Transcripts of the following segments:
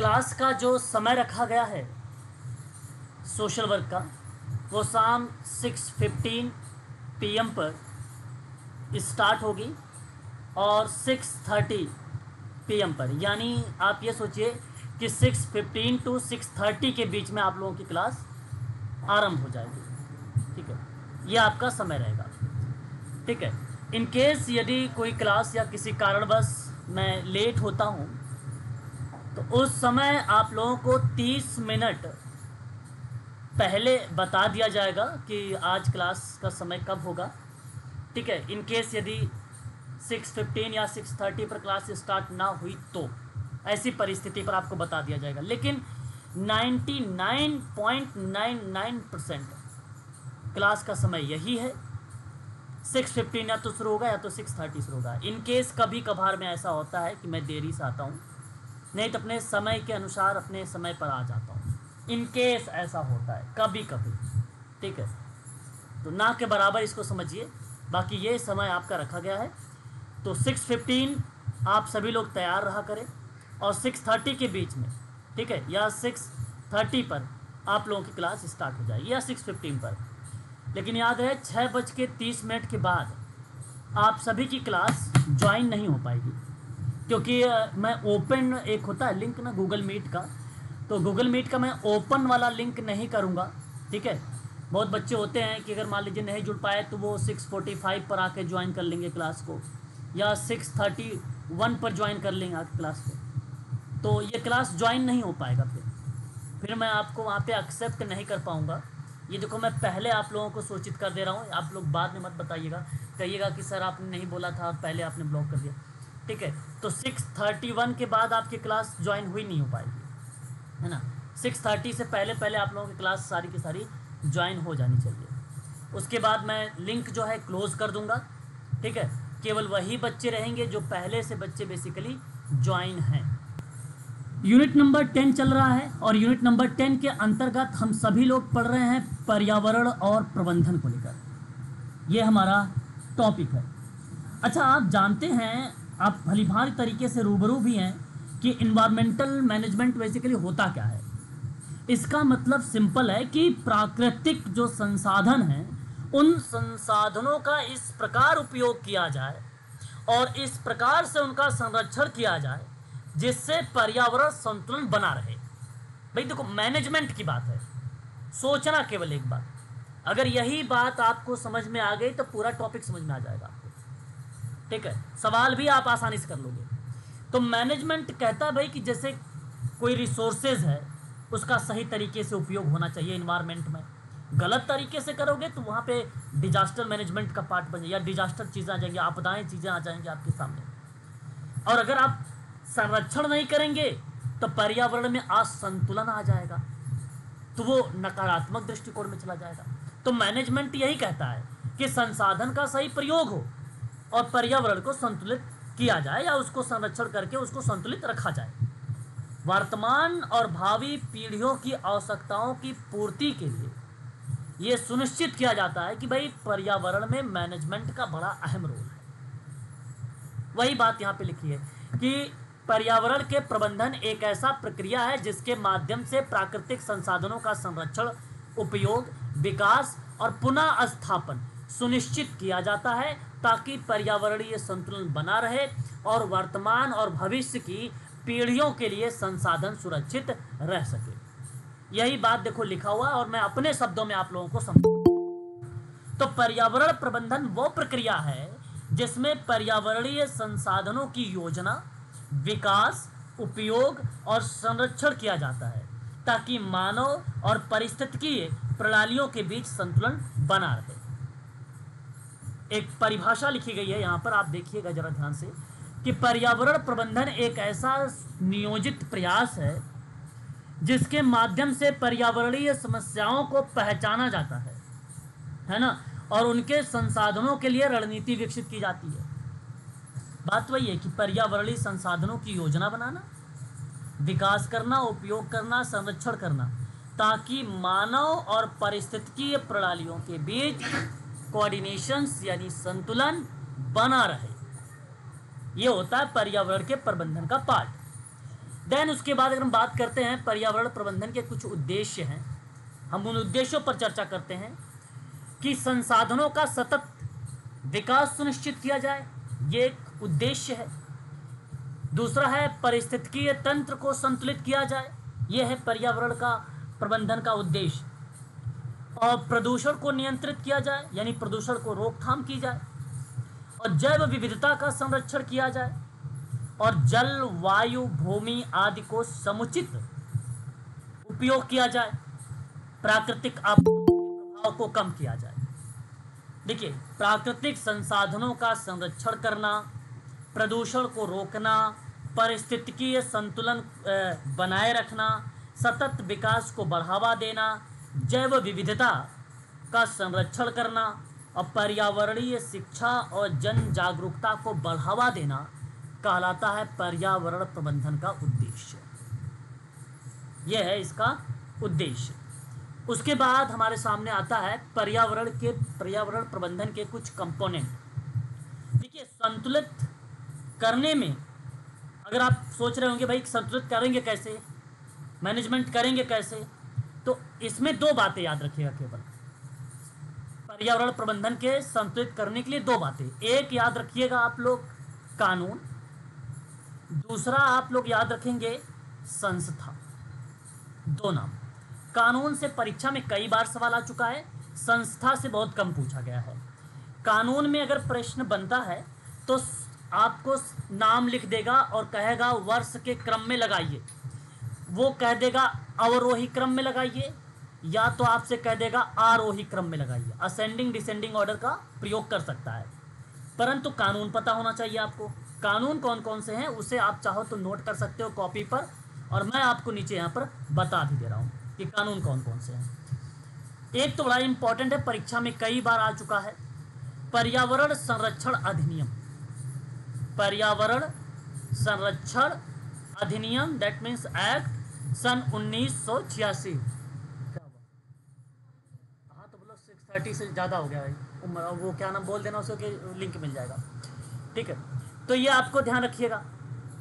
Class का जो समय रखा गया है सोशल वर्क का, वो शाम 6:15 PM पर स्टार्ट होगी और 6:30 PM पर, यानी आप ये सोचिए कि 6:15 टू 6:30 के बीच में आप लोगों की क्लास आरंभ हो जाएगी। ठीक है, ये आपका समय रहेगा। ठीक है, इन केस यदि कोई क्लास या किसी कारणवश मैं लेट होता हूँ तो उस समय आप लोगों को 30 मिनट पहले बता दिया जाएगा कि आज क्लास का समय कब होगा। ठीक है, इन केस यदि 6:15 या 6:30 पर क्लास स्टार्ट ना हुई तो ऐसी परिस्थिति पर आपको बता दिया जाएगा, लेकिन 99.99% क्लास का समय यही है। 6:15 या तो शुरू होगा या तो 6:30 शुरू होगा। इन केस कभी कभार में ऐसा होता है कि मैं देरी से आता हूँ, नहीं तो अपने समय के अनुसार अपने समय पर आ जाता हूँ। इन केस ऐसा होता है कभी कभी। ठीक है, तो ना के बराबर इसको समझिए, बाकी ये समय आपका रखा गया है। तो 6:15 आप सभी लोग तैयार रहा करें और 6:30 के बीच में, ठीक है, या 6:30 पर आप लोगों की क्लास स्टार्ट हो जाएगी या 6:15 पर। लेकिन याद रहे 6:30 के बाद आप सभी की क्लास ज्वाइन नहीं हो पाएगी, क्योंकि मैं ओपन एक होता है लिंक ना गूगल मीट का, तो गूगल मीट का मैं ओपन वाला लिंक नहीं करूँगा। ठीक है, बहुत बच्चे होते हैं कि अगर मान लीजिए नहीं जुड़ पाए तो वो 6:45 पर आके ज्वाइन कर लेंगे क्लास को, या 6:31 पर ज्वाइन कर लेंगे आके क्लास को, तो ये क्लास ज्वाइन नहीं हो पाएगा। फिर मैं आपको वहाँ पे एक्सेप्ट नहीं कर पाऊँगा। ये देखो मैं पहले आप लोगों को सूचित कर दे रहा हूँ, आप लोग बाद में मत बताइएगा, कहिएगा कि सर आपने नहीं बोला था, पहले आपने ब्लॉक कर दिया। ठीक है, तो 6:31 के बाद आपकी क्लास ज्वाइन हुई नहीं हो पाएगी, है ना। 6:30 से पहले पहले आप लोगों की क्लास सारी की सारी ज्वाइन हो जानी चाहिए। उसके बाद मैं लिंक जो है क्लोज़ कर दूंगा। ठीक है, केवल वही बच्चे रहेंगे जो पहले से बच्चे बेसिकली ज्वाइन हैं। यूनिट नंबर 10 चल रहा है और यूनिट नंबर 10 के अंतर्गत हम सभी लोग पढ़ रहे हैं पर्यावरण और प्रबंधन को लेकर। ये हमारा टॉपिक है। अच्छा, आप जानते हैं, आप भलीभांति तरीके से रूबरू भी हैं कि इन्वायरमेंटल मैनेजमेंट बेसिकली होता क्या है। इसका मतलब सिंपल है कि प्राकृतिक जो संसाधन हैं उन संसाधनों का इस प्रकार उपयोग किया जाए और इस प्रकार से उनका संरक्षण किया जाए जिससे पर्यावरण संतुलन बना रहे। भाई देखो, मैनेजमेंट की बात है, सोचना केवल एक बात। अगर यही बात आपको समझ में आ गई तो पूरा टॉपिक समझ में आ जाएगा आपको। ठीक है, सवाल भी आप आसानी से कर लोगे। तो मैनेजमेंट कहता है भाई कि जैसे कोई रिसोर्सेज है उसका सही तरीके से उपयोग होना चाहिए इन्वायरमेंट में। गलत तरीके से करोगे तो वहाँ पे डिजास्टर मैनेजमेंट का पार्ट बन जाएगा, या डिजास्टर चीज़ें आ जाएंगी, आपदाएं चीज़ें आ जाएंगी आपके सामने। और अगर आप संरक्षण नहीं करेंगे तो पर्यावरण में असंतुलन आ जाएगा, तो वो नकारात्मक दृष्टिकोण में चला जाएगा। तो मैनेजमेंट यही कहता है कि संसाधन का सही प्रयोग हो और पर्यावरण को संतुलित किया जाए या उसको संरक्षण करके उसको संतुलित रखा जाए। वर्तमान और भावी पीढ़ियों की आवश्यकताओं की पूर्ति के लिए यह सुनिश्चित किया जाता है कि भाई पर्यावरण में मैनेजमेंट का बड़ा अहम रोल है। वही बात यहाँ पे लिखी है कि पर्यावरण के प्रबंधन एक ऐसा प्रक्रिया है जिसके माध्यम से प्राकृतिक संसाधनों का संरक्षण, उपयोग, विकास और पुनः स्थापन सुनिश्चित किया जाता है ताकि पर्यावरणीय संतुलन बना रहे और वर्तमान और भविष्य की पीढ़ियों के लिए संसाधन सुरक्षित रह सके। यही बात देखो लिखा हुआ, और मैं अपने शब्दों में आप लोगों को समझाऊं। तो पर्यावरण प्रबंधन वो प्रक्रिया है जिसमें पर्यावरणीय संसाधनों की योजना, विकास, उपयोग और संरक्षण किया जाता है ताकि मानव और पारिस्थितिकीय प्रणालियों के बीच संतुलन बना रहे। एक परिभाषा लिखी गई है यहाँ पर, आप देखिएगा जरा ध्यान से, कि पर्यावरण प्रबंधन एक ऐसा नियोजित प्रयास है जिसके माध्यम से पर्यावरणीय समस्याओं को पहचाना जाता है ना, और उनके संसाधनों के लिए रणनीति विकसित की जाती है। बात वही है कि पर्यावरणीय संसाधनों की योजना बनाना, विकास करना, उपयोग करना, संरक्षण करना, ताकि मानव और पारिस्थितिकीय प्रणालियों के बीच कोऑर्डिनेशन यानी संतुलन बना रहे। ये होता है पर्यावरण के प्रबंधन का पार्ट। देन उसके बाद अगर हम बात करते हैं पर्यावरण प्रबंधन के कुछ उद्देश्य हैं, हम उन उद्देश्यों पर चर्चा करते हैं कि संसाधनों का सतत विकास सुनिश्चित किया जाए, ये एक उद्देश्य है। दूसरा है पारिस्थितिकीय तंत्र को संतुलित किया जाए, यह है पर्यावरण का प्रबंधन का उद्देश्य। और प्रदूषण को नियंत्रित किया जाए, यानी प्रदूषण को रोकथाम की जाए, और जैव विविधता का संरक्षण किया जाए, और जल, वायु, भूमि आदि को समुचित उपयोग किया जाए, प्राकृतिक आपदाओं के प्रभाव को कम किया जाए। देखिए, प्राकृतिक संसाधनों का संरक्षण करना, प्रदूषण को रोकना, पारिस्थितिकीय संतुलन बनाए रखना, सतत विकास को बढ़ावा देना, जैव विविधता का संरक्षण करना और पर्यावरणीय शिक्षा और जन जागरूकता को बढ़ावा देना कहलाता है पर्यावरण प्रबंधन का उद्देश्य। यह है इसका उद्देश्य। उसके बाद हमारे सामने आता है पर्यावरण प्रबंधन के कुछ कंपोनेंट। देखिए, संतुलित करने में अगर आप सोच रहे होंगे भाई संतुलित करेंगे कैसे, मैनेजमेंट करेंगे कैसे, तो इसमें दो बातें याद रखिएगा केवल। पर्यावरण प्रबंधन के संतुलित करने के लिए दो बातें, एक याद रखिएगा आप लोग कानून, दूसरा आप लोग याद रखेंगे संस्था। दो नाम। कानून से परीक्षा में कई बार सवाल आ चुका है, संस्था से बहुत कम पूछा गया है। कानून में अगर प्रश्न बनता है तो आपको नाम लिख देगा और कहेगा वर्ष के क्रम में लगाइए, वो कह देगा अवरोही क्रम में लगाइए, या तो आपसे कह देगा आरोही क्रम में लगाइए। असेंडिंग डिसेंडिंग ऑर्डर का प्रयोग कर सकता है, परंतु कानून पता होना चाहिए आपको। कानून कौन कौन से हैं उसे आप चाहो तो नोट कर सकते हो कॉपी पर, और मैं आपको नीचे यहाँ पर बता भी दे रहा हूँ कि कानून कौन कौन से हैं। एक तो बड़ा इंपॉर्टेंट है, परीक्षा में कई बार आ चुका है, पर्यावरण संरक्षण अधिनियम। पर्यावरण संरक्षण अधिनियम, दैट मीन्स एक्ट सन 1986। हाँ तो बोलो 630 से ज़्यादा हो गया भाई उम्र, वो क्या नाम बोल देना उसके लिंक मिल जाएगा, ठीक है। तो ये आपको ध्यान रखिएगा,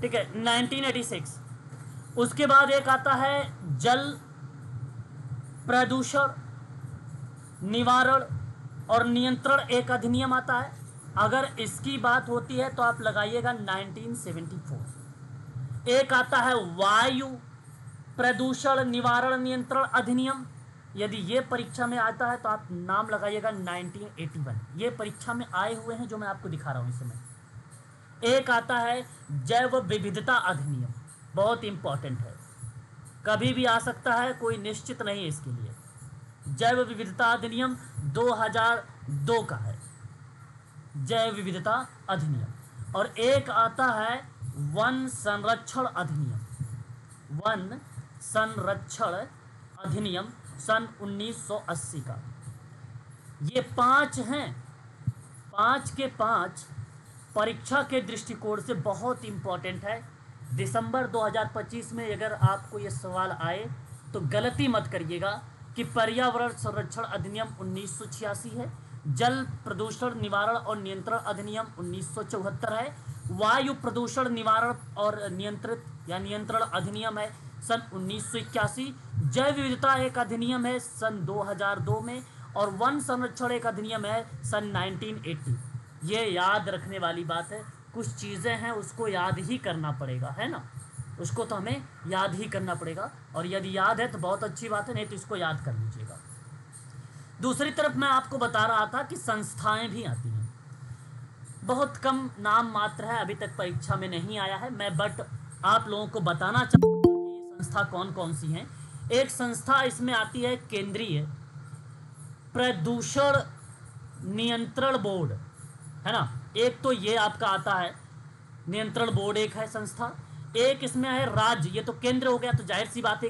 ठीक है। 1986। उसके बाद एक आता है जल प्रदूषण निवारण और नियंत्रण एक अधिनियम आता है। अगर इसकी बात होती है तो आप लगाइएगा 1974। एक आता है वायु प्रदूषण निवारण नियंत्रण अधिनियम, यदि ये परीक्षा में आता है तो आप नाम लगाइएगा 1981। ये परीक्षा में आए हुए हैं जो मैं आपको दिखा रहा हूँ इस समय। एक आता है जैव विविधता अधिनियम, बहुत इंपॉर्टेंट है, कभी भी आ सकता है, कोई निश्चित नहीं है इसके लिए। जैव विविधता अधिनियम 2002 का है, जैव विविधता अधिनियम। और एक आता है वन संरक्षण अधिनियम, वन संरक्षण अधिनियम सन 1980 का। ये 5 हैं, 5 के 5 परीक्षा के दृष्टिकोण से बहुत इंपॉर्टेंट है। दिसंबर 2025 में अगर आपको ये सवाल आए तो गलती मत करिएगा कि पर्यावरण संरक्षण अधिनियम 1986 है, जल प्रदूषण निवारण और नियंत्रण अधिनियम 1974 है, वायु प्रदूषण निवारण और नियंत्रण अधिनियम है सन 1981, जैव विविधता एक अधिनियम है सन 2002 में, और वन संरक्षण एक अधिनियम है सन 1980। ये याद रखने वाली बात है, कुछ चीज़ें हैं उसको याद ही करना पड़ेगा, है ना, उसको तो हमें याद ही करना पड़ेगा। और यदि याद है तो बहुत अच्छी बात है, नहीं तो इसको याद कर लीजिएगा। दूसरी तरफ मैं आपको बता रहा था कि संस्थाएं भी आती हैं, बहुत कम नाम मात्र है, अभी तक परीक्षा में नहीं आया है मैं, बट आप लोगों को बताना चाहूँगा कि ये संस्था कौन कौन सी हैं। एक संस्था इसमें आती है केंद्रीय प्रदूषण नियंत्रण बोर्ड, है ना, एक तो ये आपका आता है नियंत्रण बोर्ड, एक है संस्था। एक इसमें है राज्य, ये तो केंद्र हो गया तो जाहिर सी बात है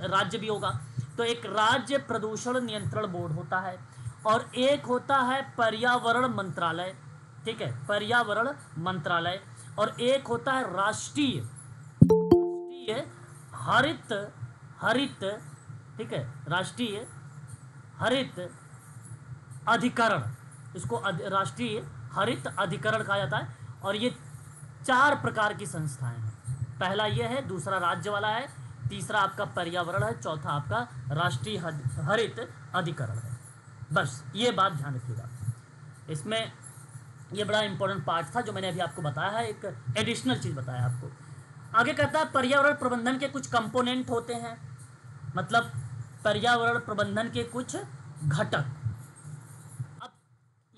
राज्य भी होगा, तो एक राज्य प्रदूषण नियंत्रण बोर्ड होता है, और एक होता है पर्यावरण मंत्रालय, ठीक है, पर्यावरण मंत्रालय, और एक होता है राष्ट्रीय हरित, ठीक है, राष्ट्रीय हरित अधिकरण, इसको राष्ट्रीय हरित अधिकरण कहा जाता है। और ये 4 प्रकार की संस्थाएं हैं, पहला ये है, दूसरा राज्य वाला है, तीसरा आपका पर्यावरण है, चौथा आपका राष्ट्रीय हरित अधिकरण है। बस ये बात ध्यान रखिएगा। इसमें ये बड़ा इंपॉर्टेंट पार्ट था जो मैंने अभी आपको बताया है, एक एडिशनल चीज़ बताया आपको। आगे कहता है पर्यावरण प्रबंधन के कुछ कंपोनेंट होते हैं, मतलब पर्यावरण प्रबंधन के कुछ घटक। अब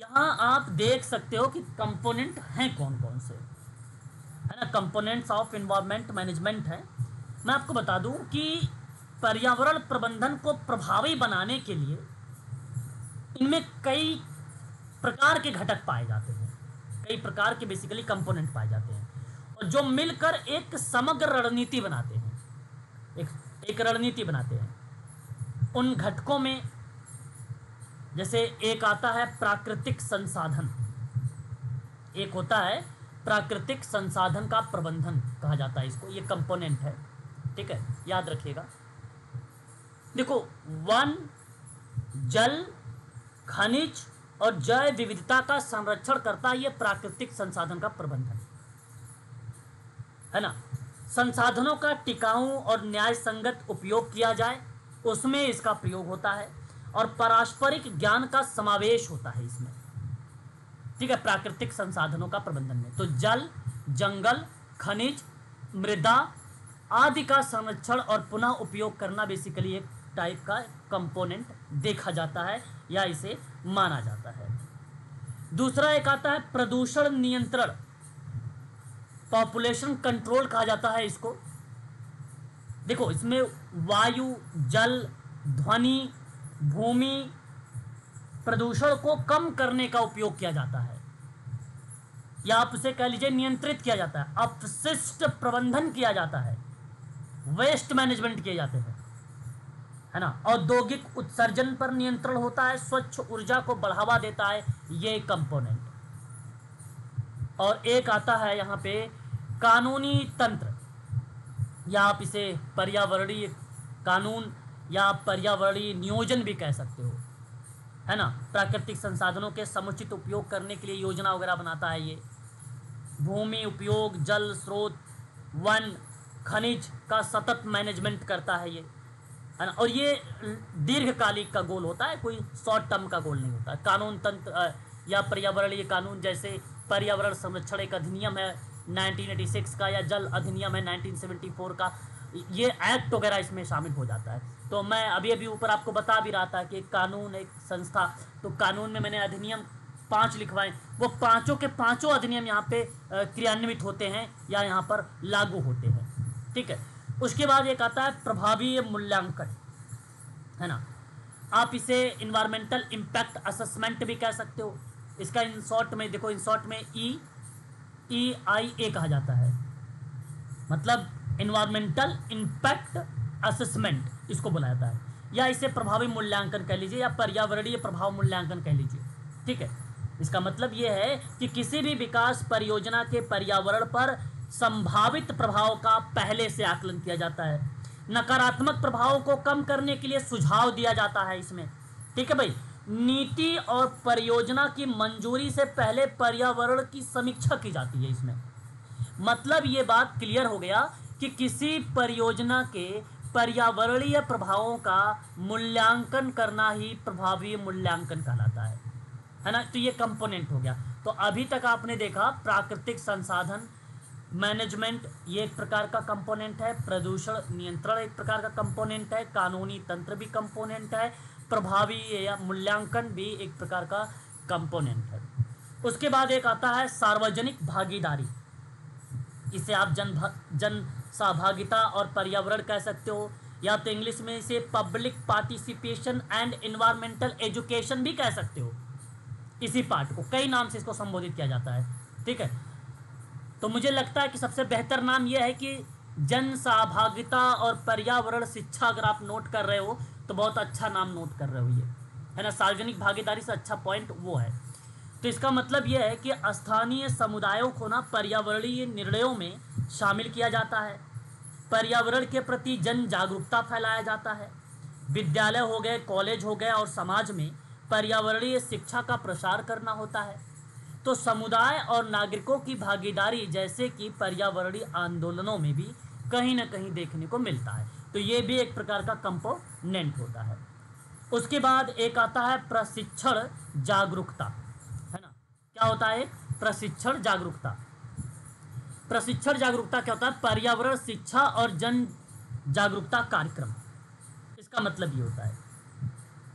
यहाँ आप देख सकते हो कि कंपोनेंट हैं कौन कौन से, है ना, कंपोनेंट्स ऑफ एनवायरनमेंट मैनेजमेंट है। मैं आपको बता दूं कि पर्यावरण प्रबंधन को प्रभावी बनाने के लिए इनमें कई प्रकार के घटक पाए जाते हैं, कई प्रकार के बेसिकली कंपोनेंट पाए जाते हैं, और जो मिलकर एक समग्र रणनीति बनाते हैं, एक रणनीति बनाते हैं। उन घटकों में जैसे एक आता है प्राकृतिक संसाधन, एक होता है प्राकृतिक संसाधन का प्रबंधन कहा जाता है इसको, ये कंपोनेंट है, ठीक है, याद रखिएगा। देखो, वन, जल, खनिज और जैव विविधता का संरक्षण करता है ये प्राकृतिक संसाधन का प्रबंधन, है ना। संसाधनों का टिकाऊ और न्याय संगत उपयोग किया जाए, उसमें इसका प्रयोग होता है, और पारस्परिक ज्ञान का समावेश होता है इसमें, ठीक है, प्राकृतिक संसाधनों का प्रबंधन में। तो जल, जंगल, खनिज, मृदा आदि का संरक्षण और पुनः उपयोग करना बेसिकली एक टाइप का कंपोनेंट देखा जाता है या इसे माना जाता है। दूसरा एक आता है प्रदूषण नियंत्रण, पॉपुलेशन कंट्रोल कहा जाता है इसको। देखो, इसमें वायु, जल, ध्वनि, भूमि प्रदूषण को कम करने का उपयोग किया जाता है, या आप उसे कह लीजिए नियंत्रित किया जाता है, अपशिष्ट प्रबंधन किया जाता है, वेस्ट मैनेजमेंट किए जाते हैं, है ना, औद्योगिक उत्सर्जन पर नियंत्रण होता है, स्वच्छ ऊर्जा को बढ़ावा देता है ये कंपोनेंट। और एक आता है यहाँ पे कानूनी तंत्र, या आप इसे पर्यावरणीय कानून या पर्यावरणीय नियोजन भी कह सकते हो, है ना। प्राकृतिक संसाधनों के समुचित उपयोग करने के लिए योजना वगैरह बनाता है ये। भूमि उपयोग, जल स्रोत, वन, खनिज का सतत मैनेजमेंट करता है ये, है ना। और ये दीर्घकालिक का गोल होता है, कोई शॉर्ट टर्म का गोल नहीं होता है। कानून तंत्र या पर्यावरणीय कानून, जैसे पर्यावरण संरक्षण एक अधिनियम है 1986 का, या जल अधिनियम है 1974 का, ये एक्ट वगैरह इसमें शामिल हो जाता है। तो मैं अभी अभी ऊपर आपको बता भी रहा था कि कानून एक संस्था, तो कानून में मैंने अधिनियम 5 लिखवाए, वो पांचों के पांचों अधिनियम यहाँ पे क्रियान्वित होते हैं या यहाँ पर लागू होते हैं, ठीक है। उसके बाद एक आता है प्रभावी मूल्यांकन, है ना। आप इसे इन्वायरमेंटल इम्पैक्ट असेसमेंट भी कह सकते हो। इसका इन शॉर्ट में देखो, इन शॉर्ट में EIA कहा जाता है, मतलब इन्वायरमेंटल इम्पैक्ट असेसमेंट इसको बोला जाता है, या इसे प्रभावी मूल्यांकन कह लीजिए, या पर्यावरणीय प्रभाव मूल्यांकन कह लीजिए, ठीक है। इसका मतलब यह है कि किसी भी विकास परियोजना के पर्यावरण पर संभावित प्रभाव का पहले से आकलन किया जाता है, नकारात्मक प्रभावों को कम करने के लिए सुझाव दिया जाता है इसमें, ठीक है भाई। नीति और परियोजना की मंजूरी से पहले पर्यावरण की समीक्षा की जाती है इसमें। मतलब ये बात क्लियर हो गया कि किसी परियोजना के पर्यावरणीय प्रभावों का मूल्यांकन करना ही प्रभावी मूल्यांकन कहलाता है ना। तो ये कंपोनेंट हो गया। तो अभी तक आपने देखा प्राकृतिक संसाधन मैनेजमेंट ये एक प्रकार का कंपोनेंट है, प्रदूषण नियंत्रण एक प्रकार का कंपोनेंट है, कानूनी तंत्र भी कंपोनेंट है, प्रभावी या मूल्यांकन भी एक प्रकार का कंपोनेंट है। उसके बाद एक आता है सार्वजनिक भागीदारी, इसे आप जन सहभागिता और पर्यावरण कह सकते हो, या तो इंग्लिश में इसे public participation and environmental education भी कह सकते हो। इसी पार्ट को कई नाम से इसको संबोधित किया जाता है, ठीक है। तो मुझे लगता है कि सबसे बेहतर नाम यह है कि जन सहभागिता और पर्यावरण शिक्षा। अगर आप नोट कर रहे हो तो बहुत अच्छा नाम नोट कर रहे हो ये, है ना। सार्वजनिक भागीदारी से अच्छा पॉइंट वो है। तो इसका मतलब यह है कि स्थानीय समुदायों को ना पर्यावरणीय निर्णयों में शामिल किया जाता है, पर्यावरण के प्रति जन जागरूकता फैलाया जाता है, विद्यालय हो गए, कॉलेज हो गए और समाज में पर्यावरणीय शिक्षा का प्रसार करना होता है। तो समुदाय और नागरिकों की भागीदारी जैसे कि पर्यावरणीय आंदोलनों में भी कहीं ना कहीं देखने को मिलता है। तो ये भी एक प्रकार का कंपोनेंट होता है। उसके बाद एक आता है प्रशिक्षण जागरूकता, है ना। क्या होता है? प्रशिक्षण जागरूकता। प्रशिक्षण जागरूकता क्या होता है? पर्यावरण शिक्षा और जन जागरूकता कार्यक्रम। इसका मतलब ये होता है,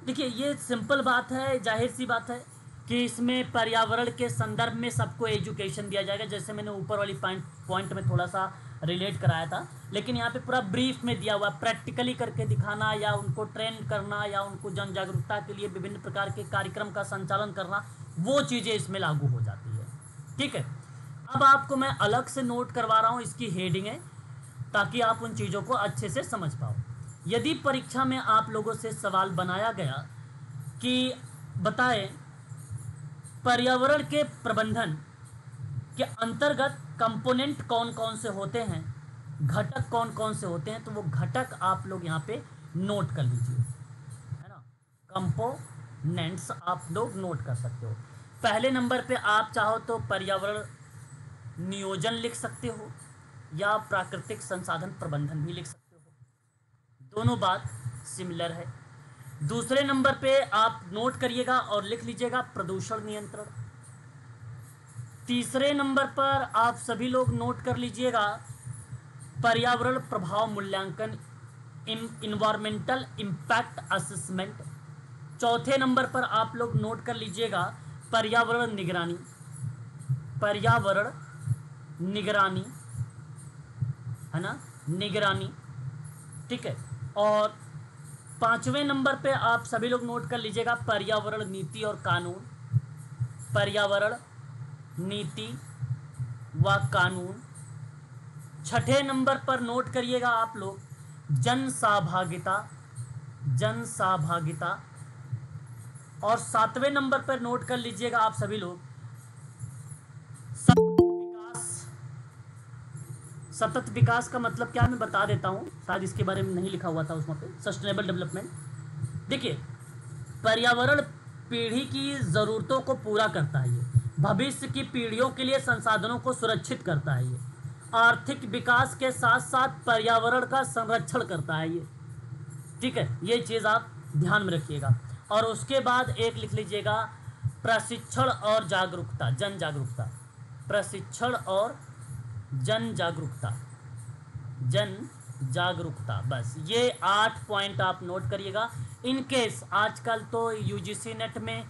देखिए ये सिंपल बात है, जाहिर सी बात है कि इसमें पर्यावरण के संदर्भ में सबको एजुकेशन दिया जाएगा, जैसे मैंने ऊपर वाली पॉइंट में थोड़ा सा रिलेट कराया था, लेकिन यहाँ पे पूरा ब्रीफ में दिया हुआ, प्रैक्टिकली करके दिखाना या उनको ट्रेन करना या उनको जन जागरूकता के लिए विभिन्न प्रकार के कार्यक्रम का संचालन करना, वो चीज़ें इसमें लागू हो जाती है। ठीक है, अब आपको मैं अलग से नोट करवा रहा हूँ इसकी हेडिंगें, ताकि आप उन चीज़ों को अच्छे से समझ पाओ। यदि परीक्षा में आप लोगों से सवाल बनाया गया कि बताएं पर्यावरण के प्रबंधन के अंतर्गत कंपोनेंट कौन कौन से होते हैं, घटक कौन कौन से होते हैं, तो वो घटक आप लोग यहाँ पे नोट कर लीजिए, है ना। कंपोनेंट्स आप लोग नोट कर सकते हो। पहले नंबर पे आप चाहो तो पर्यावरण नियोजन लिख सकते हो या प्राकृतिक संसाधन प्रबंधन भी लिख सकते हो, दोनों बात सिमिलर है। दूसरे नंबर पे आप नोट करिएगा और लिख लीजिएगा प्रदूषण नियंत्रण। तीसरे नंबर पर आप सभी लोग नोट कर लीजिएगा पर्यावरण प्रभाव मूल्यांकन, इन्वायरमेंटल इम्पैक्ट असेसमेंट। चौथे नंबर पर आप लोग नोट कर लीजिएगा पर्यावरण निगरानी, पर्यावरण निगरानी, है ना, निगरानी। ठीक है, और पांचवें नंबर पे आप सभी लोग नोट कर लीजिएगा पर्यावरण नीति और कानून, पर्यावरण नीति व कानून। छठे नंबर पर नोट करिएगा आप लोग जन सहभागिता, जन सहभागिता। और सातवें नंबर पर नोट कर लीजिएगा आप सभी लोग सतत विकास। सतत विकास का मतलब क्या मैं बता देता हूँ, शायद इसके बारे में नहीं लिखा हुआ था उसमें पे, सस्टेनेबल डेवलपमेंट। देखिए पर्यावरण पीढ़ी की ज़रूरतों को पूरा करता है, ये भविष्य की पीढ़ियों के लिए संसाधनों को सुरक्षित करता है, ये आर्थिक विकास के साथ साथ पर्यावरण का संरक्षण करता है ये। ठीक है, ये चीज़ आप ध्यान में रखिएगा। और उसके बाद एक लिख लीजिएगा प्रशिक्षण और जागरूकता, जन जागरूकता, प्रशिक्षण और जन जागरूकता, जन जागरूकता। बस ये 8 पॉइंट आप नोट करिएगा। इन केस आजकल तो यूजीसी नेट में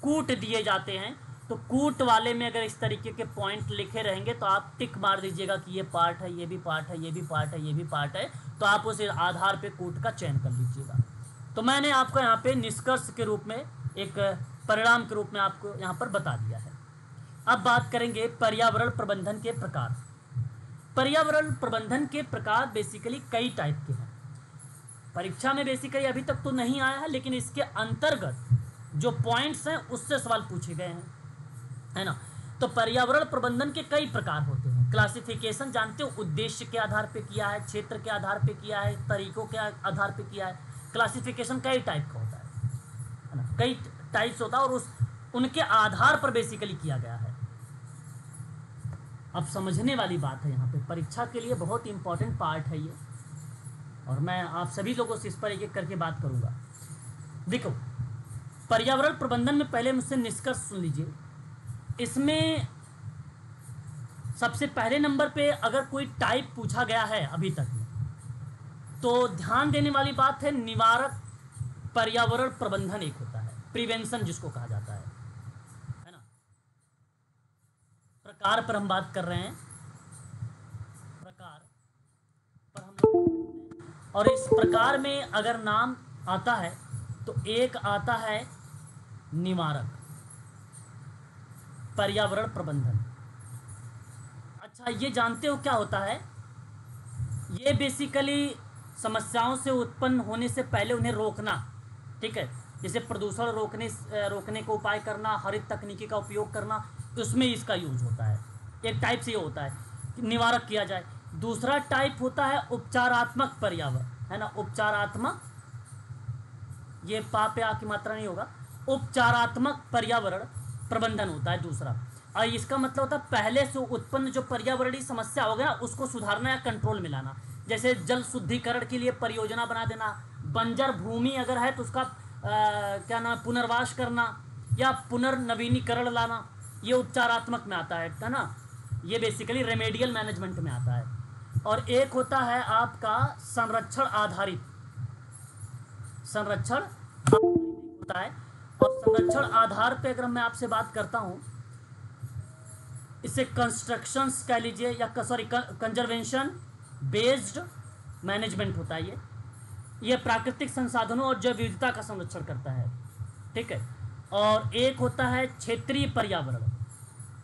कूट दिए जाते हैं, तो कूट वाले में अगर इस तरीके के पॉइंट लिखे रहेंगे तो आप टिक मार दीजिएगा कि ये पार्ट है, ये भी पार्ट है, ये भी पार्ट है, ये भी पार्ट है, तो आप उस आधार पे कूट का चयन कर लीजिएगा। तो मैंने आपको यहाँ पे निष्कर्ष के रूप में, एक परिणाम के रूप में आपको यहाँ पर बता दिया है। अब बात करेंगे पर्यावरण प्रबंधन के प्रकार। पर्यावरण प्रबंधन के प्रकार बेसिकली कई टाइप के हैं। परीक्षा में बेसिकली अभी तक तो नहीं आया है, लेकिन इसके अंतर्गत जो पॉइंट्स हैं उससे सवाल पूछे गए हैं, है ना। तो पर्यावरण प्रबंधन के कई प्रकार होते हैं। क्लासिफिकेशन जानते हो, उद्देश्य के आधार पे किया है, क्षेत्र के आधार पे किया है, तरीकों के आधार पे किया है। क्लासिफिकेशन कई टाइप का होता है ना, कई टाइप्स होता है और उनके आधार पर बेसिकली किया गया है। अब समझने वाली बात है यहाँ पे, परीक्षा के लिए बहुत इंपॉर्टेंट पार्ट है ये, और मैं आप सभी लोगों से इस पर एक एक करके बात करूँगा। देखो पर्यावरण प्रबंधन में पहले मुझसे निष्कर्ष सुन लीजिए। इसमें सबसे पहले नंबर पे अगर कोई टाइप पूछा गया है अभी तक में, तो ध्यान देने वाली बात है निवारक पर्यावरण प्रबंधन एक होता है, प्रिवेंशन जिसको कहा जाता है ना। प्रकार पर हम बात कर रहे हैं, प्रकार पर हम, और इस प्रकार में अगर नाम आता है तो एक आता है निवारक पर्यावरण प्रबंधन। अच्छा, ये जानते हो क्या होता है? ये बेसिकली समस्याओं से उत्पन्न होने से पहले उन्हें रोकना, ठीक है, जैसे प्रदूषण रोकने का उपाय करना, हरित तकनीकी का उपयोग करना, उसमें इसका यूज होता है। एक टाइप से ये होता है कि निवारक किया जाए। दूसरा टाइप होता है उपचारात्मक पर्यावरण, है ना, उपचारात्मक, ये पा पे आ की मात्रा नहीं होगा, उपचारात्मक पर्यावरण प्रबंधन होता है दूसरा। और इसका मतलब होता है पहले से उत्पन्न जो पर्यावरणीय समस्या हो गया उसको सुधारना या कंट्रोल में लाना। जैसे जल शुद्धिकरण के लिए परियोजना बना देना, बंजर भूमि अगर है तो उसका क्या नाम पुनर्वास करना या पुनर्नवीनीकरण लाना, ये उपचारात्मक में आता है ना, ये बेसिकली रेमेडियल मैनेजमेंट में आता है। और एक होता है आपका संरक्षण आधारित, संरक्षण होता है। और संरक्षण आधार पे अगर मैं आपसे बात करता हूँ, इसे कंस्ट्रक्शंस कह लीजिए या सॉरी कंजर्वेशन बेस्ड मैनेजमेंट होता है। ये प्राकृतिक संसाधनों और जैव विविधता का संरक्षण करता है, ठीक है। और एक होता है क्षेत्रीय पर्यावरण,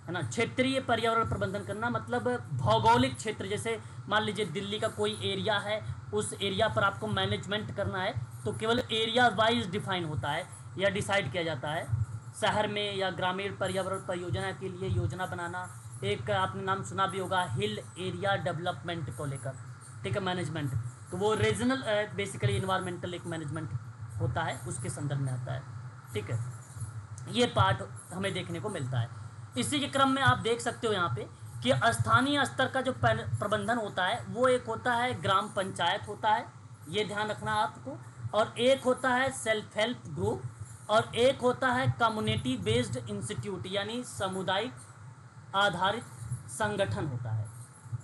है ना, क्षेत्रीय पर्यावरण प्रबंधन करना मतलब भौगोलिक क्षेत्र, जैसे मान लीजिए दिल्ली का कोई एरिया है, उस एरिया पर आपको मैनेजमेंट करना है तो केवल एरिया वाइज डिफाइन होता है या डिसाइड किया जाता है। शहर में या ग्रामीण पर्यावरण परियोजना के लिए योजना बनाना, एक आपने नाम सुना भी होगा हिल एरिया डेवलपमेंट को लेकर, ठीक है, मैनेजमेंट, तो वो रीजनल बेसिकली इन्वायरमेंटल एक मैनेजमेंट होता है, उसके संदर्भ में आता है, ठीक है। ये पार्ट हमें देखने को मिलता है। इसी के क्रम में आप देख सकते हो यहाँ पे कि स्थानीय स्तर का जो प्रबंधन होता है वो एक होता है ग्राम पंचायत होता है, ये ध्यान रखना आपको, और एक होता है सेल्फ हेल्प ग्रुप, और एक होता है कम्युनिटी बेस्ड इंस्टीट्यूट यानी सामुदायिक आधारित संगठन होता है।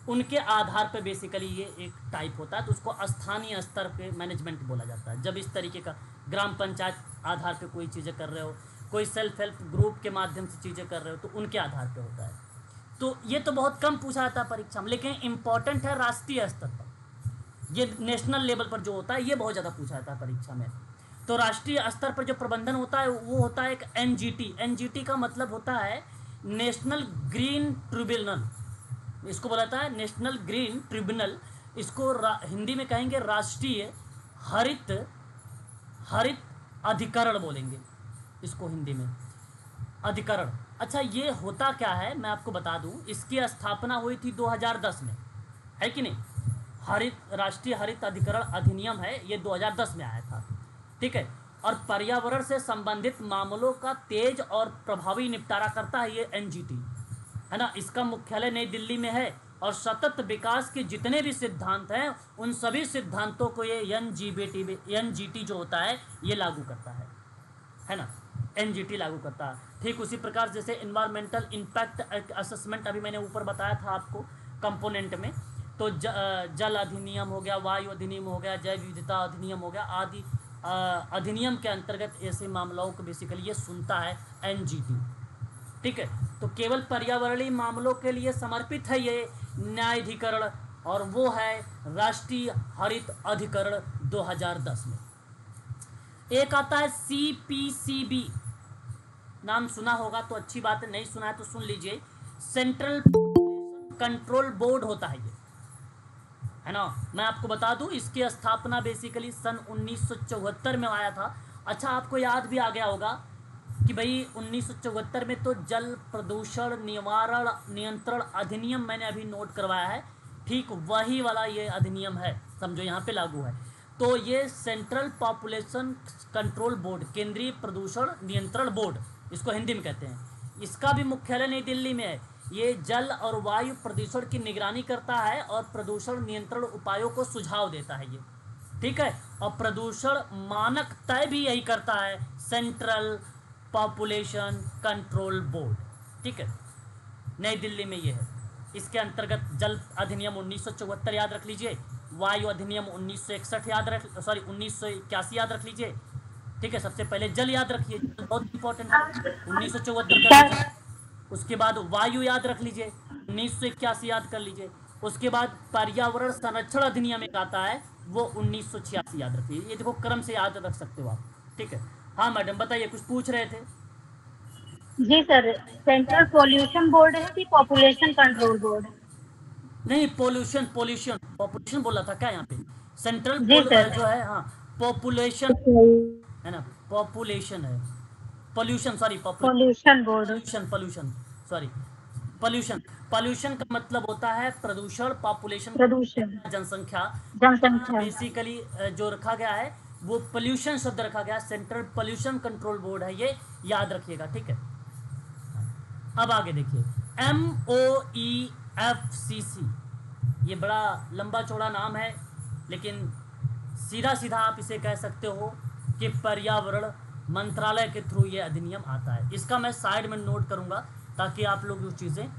उनके आधार पर बेसिकली ये एक टाइप होता है, तो उसको स्थानीय स्तर पे मैनेजमेंट बोला जाता है। जब इस तरीके का ग्राम पंचायत आधार पे कोई चीज़ें कर रहे हो, कोई सेल्फ हेल्प ग्रुप के माध्यम से चीज़ें कर रहे हो, तो उनके आधार पे होता है। तो ये तो बहुत कम पूछा जाता है परीक्षा में, लेकिन इम्पॉर्टेंट है राष्ट्रीय स्तर पर, ये नेशनल लेवल पर जो होता है ये बहुत ज़्यादा पूछा जाता है परीक्षा में। तो राष्ट्रीय स्तर पर जो प्रबंधन होता है वो होता है एक एनजीटी। एनजीटी का मतलब होता है नेशनल ग्रीन ट्रिब्यूनल, इसको बोला जाता है नेशनल ग्रीन ट्रिब्यूनल, इसको हिंदी में कहेंगे राष्ट्रीय हरित हरित अधिकरण बोलेंगे इसको हिंदी में, अधिकरण। अच्छा, ये होता क्या है मैं आपको बता दूं, इसकी स्थापना हुई थी 2010 में, है कि नहीं। राष्ट्रीय हरित अधिकरण अधिनियम है, ये 2010 में आया था, ठीक है। और पर्यावरण से संबंधित मामलों का तेज और प्रभावी निपटारा करता है ये एनजीटी, है ना। इसका मुख्यालय नई दिल्ली में है और सतत विकास के जितने भी सिद्धांत हैं उन सभी सिद्धांतों को ये एनजीटी जो होता है ये लागू करता है ना, एनजीटी लागू करता है। ठीक उसी प्रकार जैसे इन्वायरमेंटल इम्पैक्ट असेसमेंट अभी मैंने ऊपर बताया था आपको कंपोनेंट में, तो जल अधिनियम हो गया, वायु अधिनियम हो गया, जैव विविधता अधिनियम हो गया आदि अधिनियम के अंतर्गत ऐसे मामलों को बेसिकली ये सुनता है एनजीटी, ठीक है। तो केवल पर्यावरणीय मामलों के लिए समर्पित है ये न्यायाधिकरण, और वो है राष्ट्रीय हरित अधिकरण 2010 में। एक आता है सीपीसीबी, नाम सुना होगा तो अच्छी बात है, नहीं सुना है तो सुन लीजिए। सेंट्रल कंट्रोल बोर्ड होता है ये, है ना। मैं आपको बता दूं इसकी स्थापना बेसिकली सन 1974 में आया था। अच्छा, आपको याद भी आ गया होगा कि भाई 1974 में तो जल प्रदूषण निवारण नियंत्रण अधिनियम मैंने अभी नोट करवाया है, ठीक वही वाला ये अधिनियम है, समझो यहाँ पे लागू है। तो ये सेंट्रल पॉपुलेशन कंट्रोल बोर्ड, केंद्रीय प्रदूषण नियंत्रण बोर्ड इसको हिंदी में कहते हैं, इसका भी मुख्यालय नई दिल्ली में है। ये जल और वायु प्रदूषण की निगरानी करता है और प्रदूषण नियंत्रण उपायों को सुझाव देता है ये, ठीक है। और प्रदूषण मानक तय भी यही करता है, सेंट्रल पॉपुलेशन कंट्रोल बोर्ड, ठीक है, नई दिल्ली में ये है। इसके अंतर्गत जल अधिनियम 1974 याद रख लीजिए, वायु अधिनियम 1961 1981 याद रख लीजिए, ठीक है। सबसे पहले जल याद रखिए, बहुत इंपॉर्टेंट है, 1974 का। उसके बाद वायु याद रख लीजिए, 1981 याद कर लीजिए। उसके बाद पर्यावरण संरक्षण अधिनियम एक आता है, वो 1986 याद रखिए। ये देखो क्रम से याद रख सकते हो आप, ठीक है। हाँ मैडम बताइए, कुछ पूछ रहे थे। जी सर, सेंट्रल पॉल्यूशन बोर्ड है कि पॉपुलेशन कंट्रोल बोर्ड? नहीं, पोल्यूशन पोल्यूशन पॉपुलेशन बोला था क्या यहाँ पे, सेंट्रल जी सर। जो है, हाँ पॉपुलेशन है ना, पॉपुलेशन है, pollution sorry pollution board. Pollution pollution sorry pollution. Pollution का मतलब होता है प्रदूषण, पॉपुलेशन प्रदूषण, जनसंख्या, जनसंख्या। बेसिकली जो रखा गया है वो पोल्यूशन शब्द रखा गया, सेंट्रल पोल्यूशन कंट्रोल बोर्ड है ये, याद रखिएगा, ठीक है। अब आगे देखिए, MOEFCC, ये बड़ा लंबा चौड़ा नाम है, लेकिन सीधा सीधा आप इसे कह सकते हो कि पर्यावरण मंत्रालय के थ्रू ये अधिनियम आता है। इसका मैं साइड में नोट करूंगा ताकि आप लोग वो चीज़ें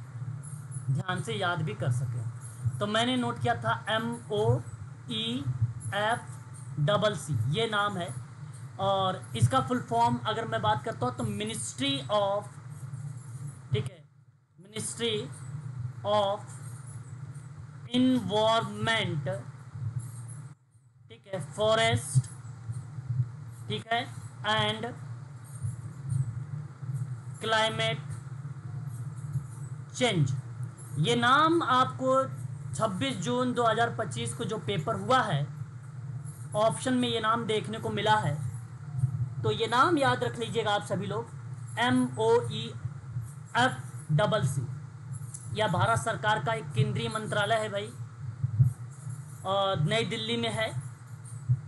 ध्यान से याद भी कर सकें। तो मैंने नोट किया था MOEFCC, ये नाम है। और इसका फुल फॉर्म अगर मैं बात करता हूँ तो मिनिस्ट्री ऑफ, ठीक है, मिनिस्ट्री ऑफ इन्वायरमेंट, ठीक है, फॉरेस्ट, ठीक है, एंड क्लाइमेट चेंज। ये नाम आपको 26 जून 2025 को जो पेपर हुआ है, ऑप्शन में ये नाम देखने को मिला है। तो ये नाम याद रख लीजिएगा आप सभी लोग, MOEFCC। यह भारत सरकार का एक केंद्रीय मंत्रालय है भाई, और नई दिल्ली में है।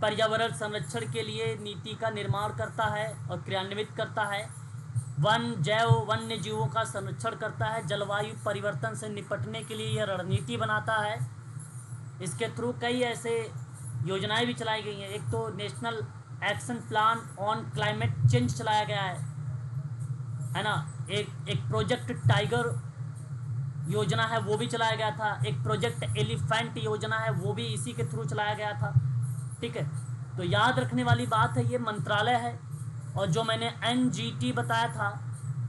पर्यावरण संरक्षण के लिए नीति का निर्माण करता है और क्रियान्वित करता है। वन्य जीवों का संरक्षण करता है। जलवायु परिवर्तन से निपटने के लिए यह रणनीति बनाता है। इसके थ्रू कई ऐसे योजनाएं भी चलाई गई हैं। एक तो national action plan on climate change चलाया गया है ना। एक प्रोजेक्ट टाइगर योजना है, वो भी चलाया गया था। एक प्रोजेक्ट एलिफेंट योजना है, वो भी इसी के थ्रू चलाया गया था। ठीक है, तो याद रखने वाली बात है, ये मंत्रालय है। और जो मैंने NGT बताया था,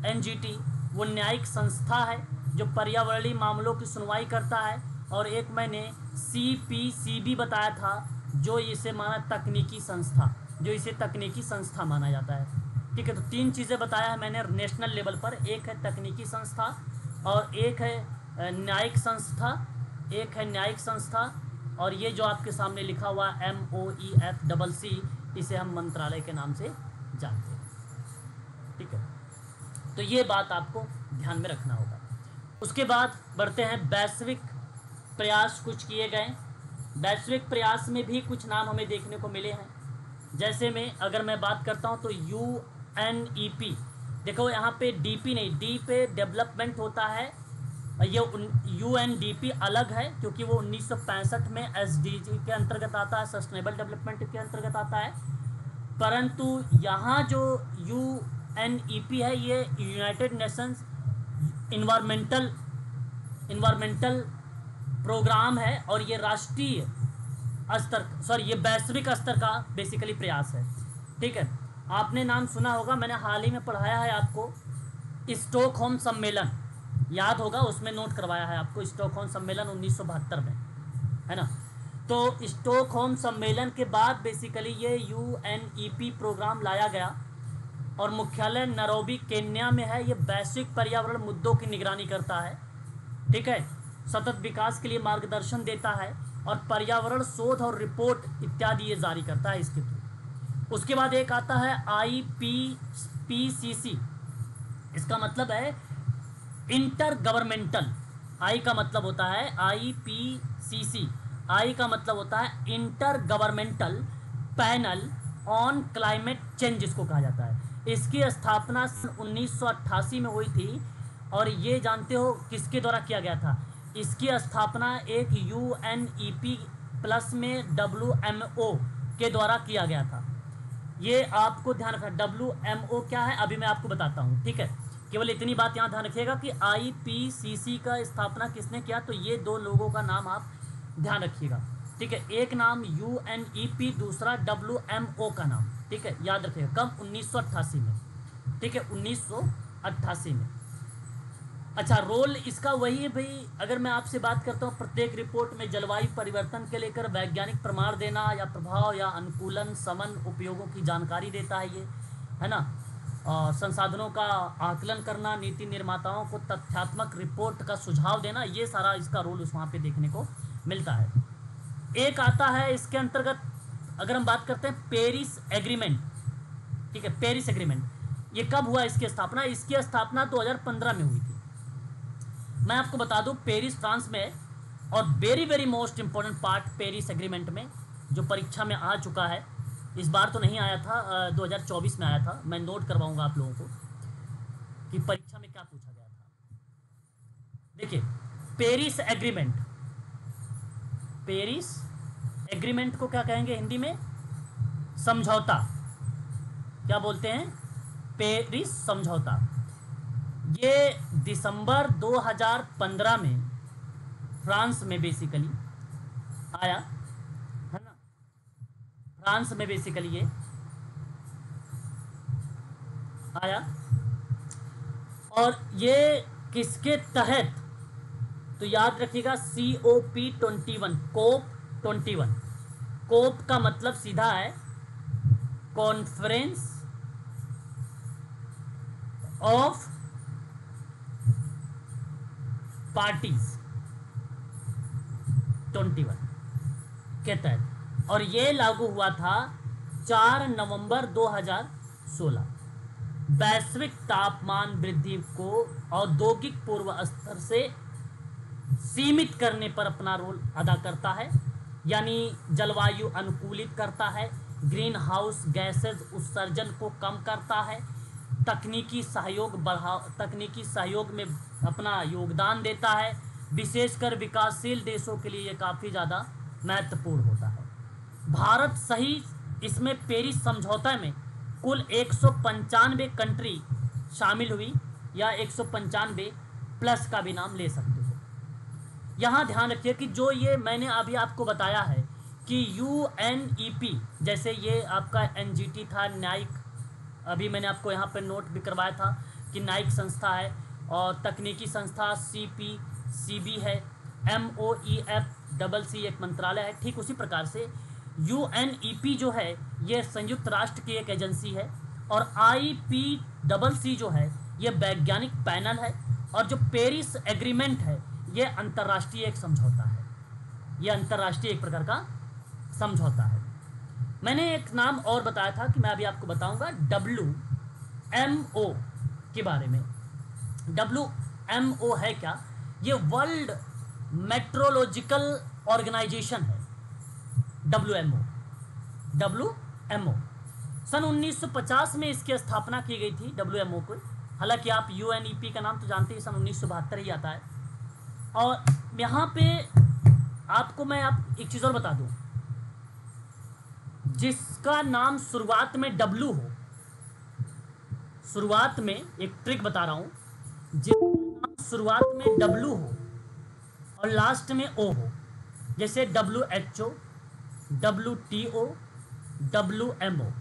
NGT वो न्यायिक संस्था है जो पर्यावरणीय मामलों की सुनवाई करता है। और एक मैंने CPCB बताया था, जो इसे माना तकनीकी संस्था, जो इसे तकनीकी संस्था माना जाता है। ठीक है, तो 3 चीज़ें बताया है मैंने नेशनल लेवल पर। एक है तकनीकी संस्था, और एक है न्यायिक संस्था, एक है न्यायिक संस्था, और ये जो आपके सामने लिखा हुआ MOEFCC, इसे हम मंत्रालय के नाम से जानते हैं। ठीक है, तो ये बात आपको ध्यान में रखना होगा। उसके बाद बढ़ते हैं, वैश्विक प्रयास कुछ किए गए। वैश्विक प्रयास में भी कुछ नाम हमें देखने को मिले हैं। जैसे में अगर मैं बात करता हूँ तो UNEP, देखो यहाँ पे DP नहीं, D पे डेवलपमेंट होता है। ये UNDP अलग है क्योंकि वो 1965 में SDG के अंतर्गत आता है, सस्टेनेबल डेवलपमेंट के अंतर्गत आता है। परंतु यहाँ जो UNEP है, ये यूनाइटेड नेशंस इन्वायरमेंटल प्रोग्राम है, और ये राष्ट्रीय स्तर, ये वैश्विक स्तर का बेसिकली प्रयास है। ठीक है, आपने नाम सुना होगा, मैंने हाल ही में पढ़ाया है आपको, स्टॉकहोम सम्मेलन, याद होगा, उसमें नोट करवाया है आपको, स्टॉकहोम सम्मेलन 1972 में, है ना। तो स्टॉकहोम सम्मेलन के बाद बेसिकली ये UNEP प्रोग्राम लाया गया, और मुख्यालय नैरोबी केन्या में है। ये वैश्विक पर्यावरण मुद्दों की निगरानी करता है। ठीक है, सतत विकास के लिए मार्गदर्शन देता है, और पर्यावरण शोध और रिपोर्ट इत्यादि ये जारी करता है इसके थ्रू। उसके बाद एक आता है IPCC, इसका मतलब है इंटर गवर्नमेंटल। आई का मतलब होता है IPCC, आई का मतलब होता है inter governmental panel on climate change, इसको कहा जाता है। इसकी स्थापना 1988 में हुई थी, और ये जानते हो किसके द्वारा किया गया था? इसकी स्थापना एक UNEP प्लस में WMO के द्वारा किया गया था। ये आपको ध्यान रखना, WMO क्या है अभी मैं आपको बताता हूँ। ठीक है, केवल इतनी बात यहाँ ध्यान रखिएगा कि IPCC का स्थापना किसने किया, तो ये 2 लोगों का नाम आप ध्यान रखिएगा। ठीक है, एक नाम UNEP, दूसरा WMO का नाम। ठीक है, याद रखिएगा, कब? 1988 में। ठीक है, 1988 में। अच्छा, रोल इसका वही है भाई। अगर मैं आपसे बात करता हूँ, प्रत्येक रिपोर्ट में जलवायु परिवर्तन के लेकर वैज्ञानिक प्रमाण देना, या प्रभाव या अनुकूलन समन उपयोगों की जानकारी देता है ये, है ना। संसाधनों का आकलन करना, नीति निर्माताओं को तथ्यात्मक रिपोर्ट का सुझाव देना, ये सारा इसका रोल उस वहाँ पे देखने को मिलता है। एक आता है इसके अंतर्गत, अगर हम बात करते हैं पेरिस एग्रीमेंट। ठीक है, पेरिस एग्रीमेंट, ये कब हुआ इसकी स्थापना? इसकी स्थापना 2015 में हुई थी। मैं आपको बता दूं, पेरिस फ्रांस में, और very very most important part Paris agreement में, जो परीक्षा में आ चुका है, इस बार तो नहीं आया था, 2024 में आया था। मैं नोट करवाऊंगा आप लोगों को कि परीक्षा में क्या पूछा गया था। देखिए, पेरिस एग्रीमेंट, पेरिस एग्रीमेंट को क्या कहेंगे हिंदी में? समझौता। क्या बोलते हैं? पेरिस समझौता। ये दिसंबर 2015 में फ्रांस में बेसिकली आया, है ना? फ्रांस में बेसिकली ये आया। और ये किसके तहत? तो याद रखिएगा, COP21, COP21। कोप का मतलब सीधा है कॉन्फ्रेंस ऑफ पार्टीज 21 के तहत, और ये लागू हुआ था 4 नवंबर 2016। वैश्विक तापमान वृद्धि को औद्योगिक पूर्व स्तर से सीमित करने पर अपना रोल अदा करता है, यानी जलवायु अनुकूलित करता है, ग्रीन हाउस गैसेज उत्सर्जन को कम करता है, तकनीकी सहयोग में अपना योगदान देता है। विशेषकर विकासशील देशों के लिए ये काफ़ी ज़्यादा महत्वपूर्ण होता है। भारत सही इसमें पेरिस समझौता में कुल 195 कंट्री शामिल हुई, या 195 प्लस का भी नाम ले सकते हो। यहाँ ध्यान रखिए कि जो ये मैंने अभी आपको बताया है कि UNEP, जैसे ये आपका NGT था, नाइक, अभी मैंने आपको यहाँ पे नोट भी करवाया था कि नाइक संस्था है, और तकनीकी संस्था CPCB है, MOEFCC एक मंत्रालय है। ठीक उसी प्रकार से UNEP जो है ये संयुक्त राष्ट्र की एक एजेंसी है, और IPCC जो है ये वैज्ञानिक पैनल है, और जो पेरिस एग्रीमेंट है ये अंतर्राष्ट्रीय एक समझौता है, ये अंतर्राष्ट्रीय एक प्रकार का समझौता है। मैंने एक नाम और बताया था कि मैं अभी आपको बताऊंगा WMO के बारे में। WMO है क्या? ये वर्ल्ड मेट्रोलॉजिकल ऑर्गेनाइजेशन है। WMO सन 1950 में इसकी स्थापना की गई थी WMO को। हालांकि आप UNEP का नाम तो जानते हैं, सन 1972 ही आता है। और यहाँ पे आपको मैं एक चीज़ और बता दूँ, जिसका नाम शुरुआत में W हो, शुरुआत में एक ट्रिक बता रहा हूँ, जिसका नाम शुरुआत में W हो और लास्ट में O हो, जैसे WHO, WTO, WMO,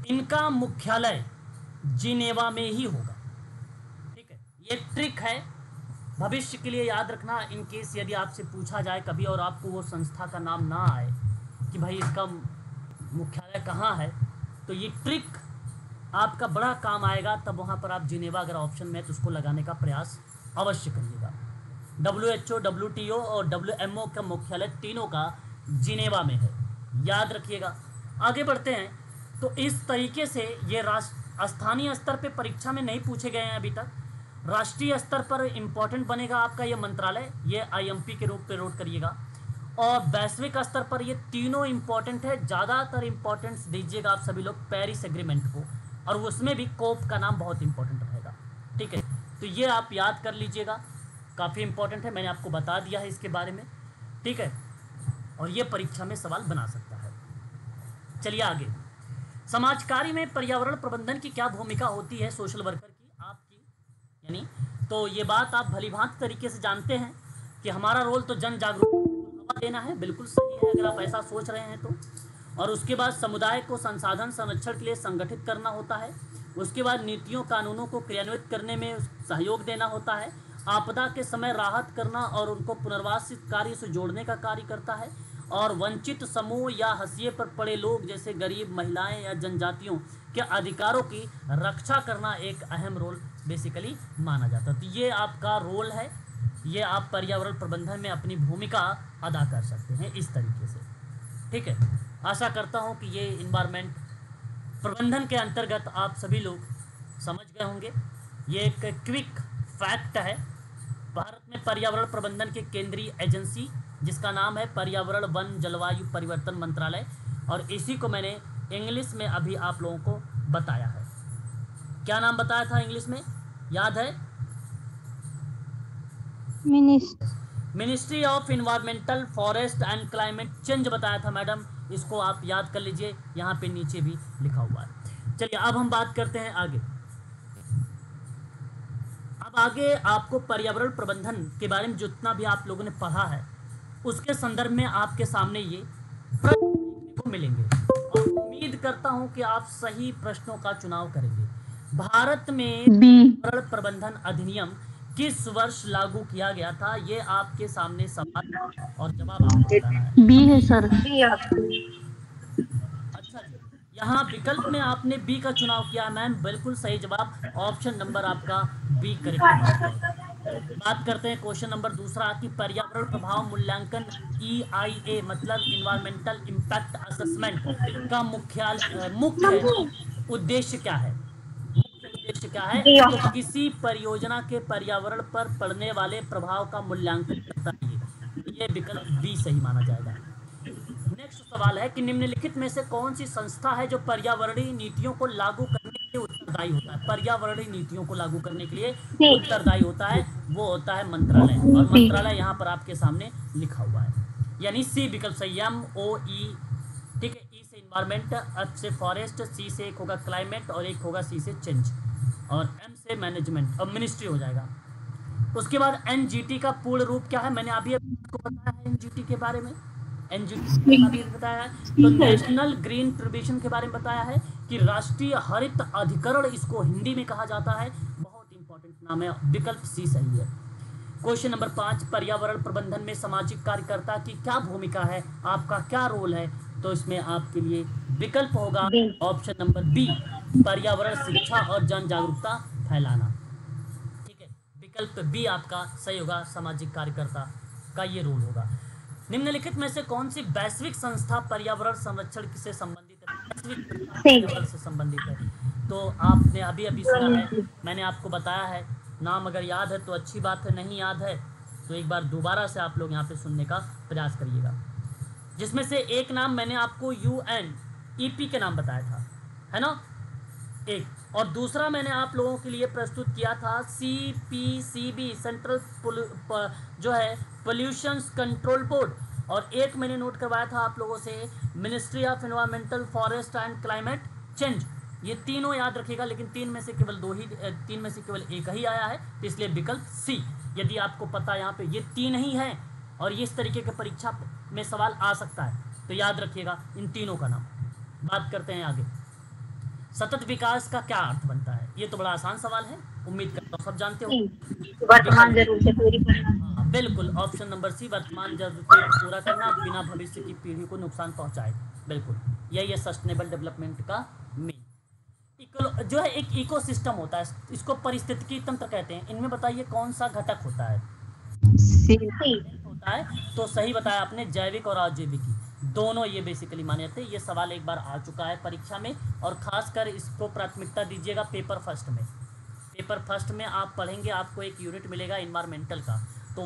इनका मुख्यालय जिनेवा में ही होगा। ठीक है, ये ट्रिक है, भविष्य के लिए याद रखना। इन केस यदि आपसे पूछा जाए कभी और आपको वो संस्था का नाम ना आए कि भाई इसका मुख्यालय कहाँ है, तो ये ट्रिक आपका बड़ा काम आएगा। तब वहाँ पर आप जिनेवा अगर ऑप्शन में है तो उसको लगाने का प्रयास अवश्य करिएगा। WHO, WTO और WMO का मुख्यालय तीनों का जिनेवा में है, याद रखिएगा। आगे बढ़ते हैं। तो इस तरीके से ये स्थानीय स्तर पे परीक्षा में नहीं पूछे गए हैं अभी तक। राष्ट्रीय स्तर पर इम्पोर्टेंट बनेगा आपका ये मंत्रालय, ये IMP के रूप में नोट करिएगा। और वैश्विक स्तर पर ये तीनों इम्पोर्टेंट है। ज़्यादातर इम्पोर्टेंस दीजिएगा आप सभी लोग पेरिस एग्रीमेंट को, और उसमें भी कोप का नाम बहुत इंपॉर्टेंट रहेगा। ठीक है, तो ये आप याद कर लीजिएगा, काफ़ी इंपॉर्टेंट है, मैंने आपको बता दिया है इसके बारे में। ठीक है, और ये परीक्षा में सवाल बना सकता है। चलिए आगे, समाज कार्य में पर्यावरण प्रबंधन की क्या भूमिका होती है सोशल वर्कर की, आपकी, यानी तो ये बात आप भलीभांति तरीके से जानते हैं कि हमारा रोल तो जन जागरूकता देना है। बिल्कुल सही है अगर आप ऐसा सोच रहे हैं तो। और उसके बाद समुदाय को संसाधन संरक्षण के लिए संगठित करना होता है। उसके बाद नीतियों कानूनों को क्रियान्वित करने में सहयोग देना होता है। आपदा के समय राहत करना और उनको पुनर्वासित कार्य से जोड़ने का कार्य करता है। और वंचित समूह या हाशिए पर पड़े लोग जैसे गरीब, महिलाएं या जनजातियों के अधिकारों की रक्षा करना एक अहम रोल बेसिकली माना जाता है। तो ये आपका रोल है, ये आप पर्यावरण प्रबंधन में अपनी भूमिका अदा कर सकते हैं इस तरीके से। ठीक है, आशा करता हूँ कि ये इन्वायरमेंट प्रबंधन के अंतर्गत आप सभी लोग समझ गए होंगे। ये एक क्विक फैक्ट है। भारत में पर्यावरण प्रबंधन की केंद्रीय एजेंसी जिसका नाम है पर्यावरण वन जलवायु परिवर्तन मंत्रालय, और इसी को मैंने इंग्लिश में अभी आप लोगों को बताया है। क्या नाम बताया था इंग्लिश में, याद है? Ministry of environmental forest and climate change बताया था मैडम, इसको आप याद कर लीजिए, यहाँ पे नीचे भी लिखा हुआ है। चलिए अब हम बात करते हैं आगे। अब आगे आपको पर्यावरण प्रबंधन के बारे में जितना भी आप लोगों ने पढ़ा है उसके संदर्भ में आपके सामने ये प्रश्न देखने को मिलेंगे और उम्मीद करता हूं कि आप सही प्रश्नों का चुनाव करेंगे। भारत में पर्यावरण प्रबंधन अधिनियम किस वर्ष लागू किया गया था, ये आपके सामने सवाल और जवाब आपको बताना है। बी है सर। जी आपकी। अच्छा जी, यहाँ विकल्प में आपने बी का चुनाव किया मैम, बिल्कुल सही जवाब, ऑप्शन नंबर आपका बी करेक्ट है। बात करते हैं क्वेश्चन नंबर दूसरा कि पर्यावरण प्रभाव मूल्यांकन EIA मतलब इन्वायरमेंटल इम्पैक्ट असेसमेंट का मुख्य उद्देश्य क्या है। मुख्य उद्देश्य क्या है, जी तो किसी परियोजना के पर्यावरण पर पड़ने वाले प्रभाव का मूल्यांकन करता है ये विकल्प बी सही माना जाएगा। नेक्स्ट सवाल है कि निम्नलिखित में से कौन सी संस्था है जो पर्यावरणीय नीतियों को लागू करने के लिए उत्तरदायी होता है। पर्यावरणीय नीतियों को लागू करने के लिए उत्तरदायी होता है, वो होता है मंत्रालय, और मंत्रालय यहाँ पर आपके सामने लिखा हुआ है, यानी सी विकल्प सही, MOE, ठीक है। ई से इन्वायरमेंट, एफ से फॉरेस्ट, सी से एक होगा क्लाइमेट और एक होगा सी से चेंज, और एम से मैनेजमेंट और मिनिस्ट्री हो जाएगा। उसके बाद NGT का पूर्ण रूप क्या है, मैंने अभी आपको बताया है NGT के बारे में, NGT का भी बताया है। तो नेशनल ग्रीन ट्रिब्यूशन के बारे में बताया है कि राष्ट्रीय हरित अधिकरण इसको हिंदी में कहा जाता है, बहुत इंपॉर्टेंट नाम है, विकल्प सी सही है। क्वेश्चन नंबर 5, पर्यावरण प्रबंधन में सामाजिक कार्यकर्ता की क्या भूमिका है, आपका क्या रोल है, तो इसमें आपके लिए विकल्प होगा ऑप्शन नंबर बी, पर्यावरण शिक्षा और जन जागरूकता फैलाना, ठीक है। विकल्प बी आपका सही होगा, सामाजिक कार्यकर्ता का ये रोल होगा। निम्नलिखित में से कौन सी वैश्विक संस्था पर्यावरण संरक्षण से संबंधित है, वैश्विक पर्यावरण से संबंधित है, तो आपने अभी अभी सुना है, मैंने आपको बताया है, नाम अगर याद है तो अच्छी बात है, नहीं याद है तो एक बार दोबारा से आप लोग यहाँ पे सुनने का प्रयास करिएगा। जिसमें से एक नाम मैंने आपको UNEP के नाम बताया था, है ना एक, और दूसरा मैंने आप लोगों के लिए प्रस्तुत किया था CPCB सेंट्रल जो है पोल्यूशन कंट्रोल बोर्ड, और एक मैंने नोट करवाया था आप लोगों से ministry of environmental forest and climate change. ये तीनों याद रखिएगा, लेकिन तीन में से केवल एक ही आया है, तो इसलिए विकल्प सी। यदि आपको पता यहाँ पे ये तीन ही है और ये इस तरीके के परीक्षा में सवाल आ सकता है तो याद रखिएगा इन तीनों का नाम। बात करते हैं आगे, सतत विकास का क्या अर्थ बनता है, ये तो बड़ा आसान सवाल है, उम्मीद करता हूँ सब जानते हो। वर्तमान जरूरतें पूरी करना। हाँ बिल्कुल, ऑप्शन नंबर सी, वर्तमान जरूरतें पूरा करना बिना भविष्य की पीढ़ी को नुकसान पहुंचाए, बिल्कुल यही है सस्टेनेबल डेवलपमेंट का मेन। जो है एक इकोसिस्टम होता है, इसको पारिस्थितिकी तंत्र कहते हैं, इनमें बताइए कौन सा घटक होता है, होता है, तो सही बताया आपने, जैविक और अजैविक दोनों ये बेसिकली माने जाते हैं। ये सवाल एक बार आ चुका है परीक्षा में, और खासकर इसको प्राथमिकता दीजिएगा पेपर फर्स्ट में। पेपर फर्स्ट में आप पढ़ेंगे, आपको एक यूनिट मिलेगा इन्वायरमेंटल का, तो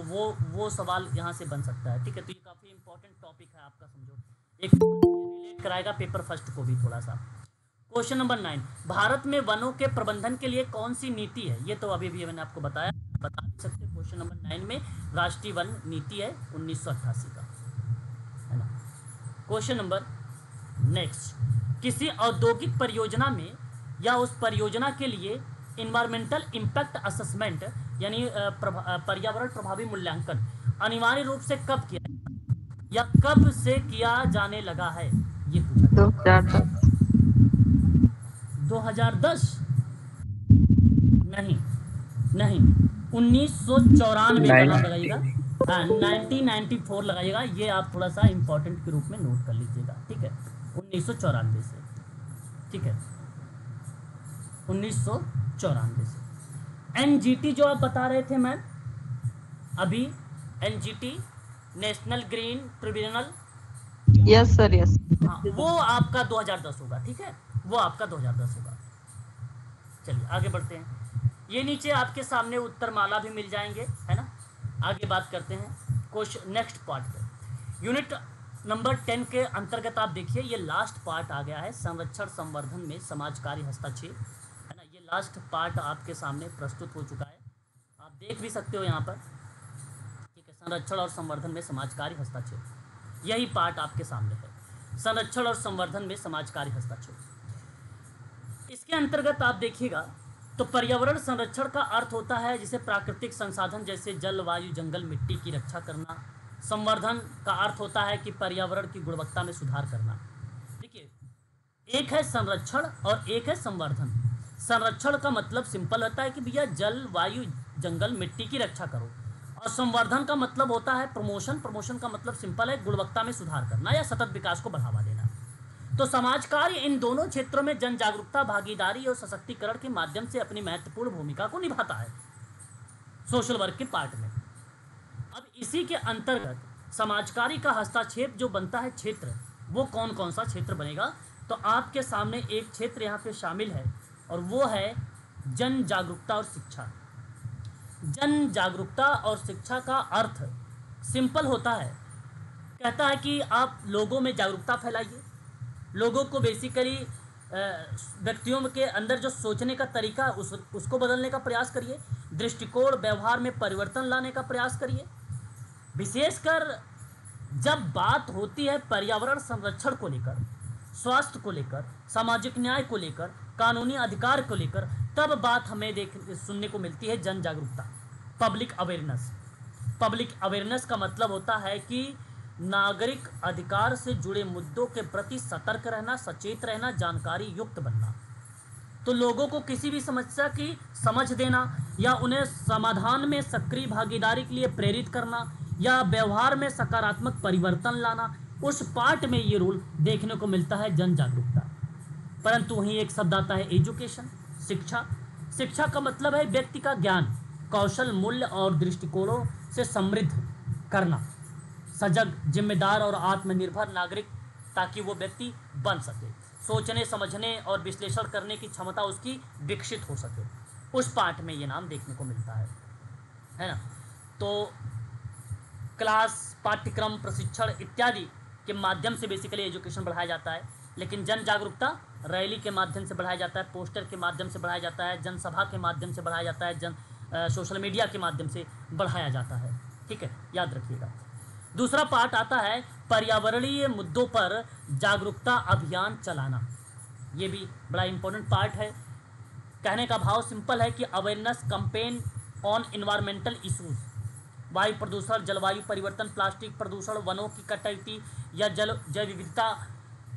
वो सवाल यहाँ से बन सकता है, ठीक है। तो ये काफ़ी इंपॉर्टेंट टॉपिक है आपका, समझो एक रिलेट कराएगा पेपर फर्स्ट को भी थोड़ा सा। क्वेश्चन नंबर 9, भारत में वनों के प्रबंधन के लिए कौन सी नीति है, ये तो अभी भी मैंने आपको बताया, बता सकते। क्वेश्चन नंबर 9 में राष्ट्रीय वन नीति है 1988 का, है ना। क्वेश्चन नंबर नेक्स्ट, किसी औद्योगिक परियोजना में या उस परियोजना के लिए इन्वायरमेंटल इम्पैक्ट असेसमेंट यानी पर्यावरण प्रभावी मूल्यांकन अनिवार्य रूप से कब किया या कब से किया जाने लगा है, ये पूछा। 2010 नहीं 1994 का नाम लगाइएगा, 1994 लगाइएगा, ये आप थोड़ा सा इंपॉर्टेंट के रूप में नोट कर लीजिएगा, ठीक है। 1994 से, ठीक है, 1994 से। NGT जो आप बता रहे थे मैम अभी, NGT national green tribunal, yes sir yes, हाँ वो आपका 2010 होगा, ठीक है, वो आपका 2010 होगा। चलिए आगे बढ़ते हैं, ये नीचे आपके सामने उत्तर माला भी मिल जाएंगे, है ना। आगे बात करते हैं क्वेश्चन नेक्स्ट पार्ट पे। यूनिट नंबर 10 के अंतर्गत आप देखिए, ये लास्ट पार्ट आ गया है, संरक्षण संवर्धन में समाज कार्य हस्तक्षेप, है ना। ये लास्ट पार्ट आपके सामने प्रस्तुत हो चुका है, आप देख भी सकते हो यहाँ पर, संरक्षण और संवर्धन में समाज कार्य हस्तक्षेप, यही पार्ट आपके सामने है, संरक्षण और संवर्धन में समाज कार्य हस्तक्षेप। इसके अंतर्गत आप देखिएगा तो पर्यावरण संरक्षण का अर्थ होता है जिसे प्राकृतिक संसाधन जैसे जल, वायु, जंगल, मिट्टी की रक्षा करना। संवर्धन का अर्थ होता है कि पर्यावरण की गुणवत्ता में सुधार करना। देखिए, एक है संरक्षण और एक है संवर्धन। संरक्षण का मतलब सिंपल होता है कि भैया जल, वायु, जंगल, मिट्टी की रक्षा करो, और संवर्धन का मतलब होता है प्रमोशन। प्रमोशन का मतलब सिंपल है, गुणवत्ता में सुधार करना या सतत विकास को बढ़ावा देना। तो समाज कार्य इन दोनों क्षेत्रों में जन जागरूकता, भागीदारी और सशक्तिकरण के माध्यम से अपनी महत्वपूर्ण भूमिका को निभाता है सोशल वर्क के पार्ट में। अब इसी के अंतर्गत समाज कार्य का हस्तक्षेप जो बनता है क्षेत्र, वो कौन कौन सा क्षेत्र बनेगा, तो आपके सामने एक क्षेत्र यहाँ पे शामिल है और वो है जन जागरूकता और शिक्षा। जन जागरूकता और शिक्षा का अर्थ सिंपल होता है, कहता है कि आप लोगों में जागरूकता फैलाइए, लोगों को बेसिकली व्यक्तियों के अंदर जो सोचने का तरीका उसको बदलने का प्रयास करिए, दृष्टिकोण, व्यवहार में परिवर्तन लाने का प्रयास करिए। विशेषकर जब बात होती है पर्यावरण संरक्षण को लेकर, स्वास्थ्य को लेकर, सामाजिक न्याय को लेकर, कानूनी अधिकार को लेकर, तब बात हमें सुनने को मिलती है जन जागरूकता, पब्लिक अवेयरनेस। पब्लिक अवेयरनेस का मतलब होता है कि नागरिक अधिकार से जुड़े मुद्दों के प्रति सतर्क रहना, सचेत रहना, जानकारी युक्त बनना। तो लोगों को किसी भी समस्या की समझ देना या उन्हें समाधान में सक्रिय भागीदारी के लिए प्रेरित करना या व्यवहार में सकारात्मक परिवर्तन लाना, उस पार्ट में ये रोल देखने को मिलता है जन जागरूकता। परंतु वहीं एक शब्द आता है एजुकेशन, शिक्षा। शिक्षा का मतलब है व्यक्ति का ज्ञान, कौशल, मूल्य और दृष्टिकोणों से समृद्ध करना, सजग, जिम्मेदार और आत्मनिर्भर नागरिक, ताकि वो व्यक्ति बन सके, सोचने, समझने और विश्लेषण करने की क्षमता उसकी विकसित हो सके। उस पार्ट में ये नाम देखने को मिलता है ना। तो क्लास, पाठ्यक्रम, प्रशिक्षण इत्यादि के माध्यम से बेसिकली एजुकेशन बढ़ाया जाता है, लेकिन जन जागरूकता रैली के माध्यम से बढ़ाया जाता है, पोस्टर के माध्यम से बढ़ाया जाता है, जनसभा के माध्यम से बढ़ाया जाता है, सोशल मीडिया के माध्यम से बढ़ाया जाता है। ठीक है, याद रखिएगा। दूसरा पार्ट आता है पर्यावरणीय मुद्दों पर जागरूकता अभियान चलाना। ये भी बड़ा इंपॉर्टेंट पार्ट है। कहने का भाव सिंपल है कि awareness campaign on environmental issues, वायु प्रदूषण, जलवायु परिवर्तन, प्लास्टिक प्रदूषण, वनों की कटौती या जैव विविधता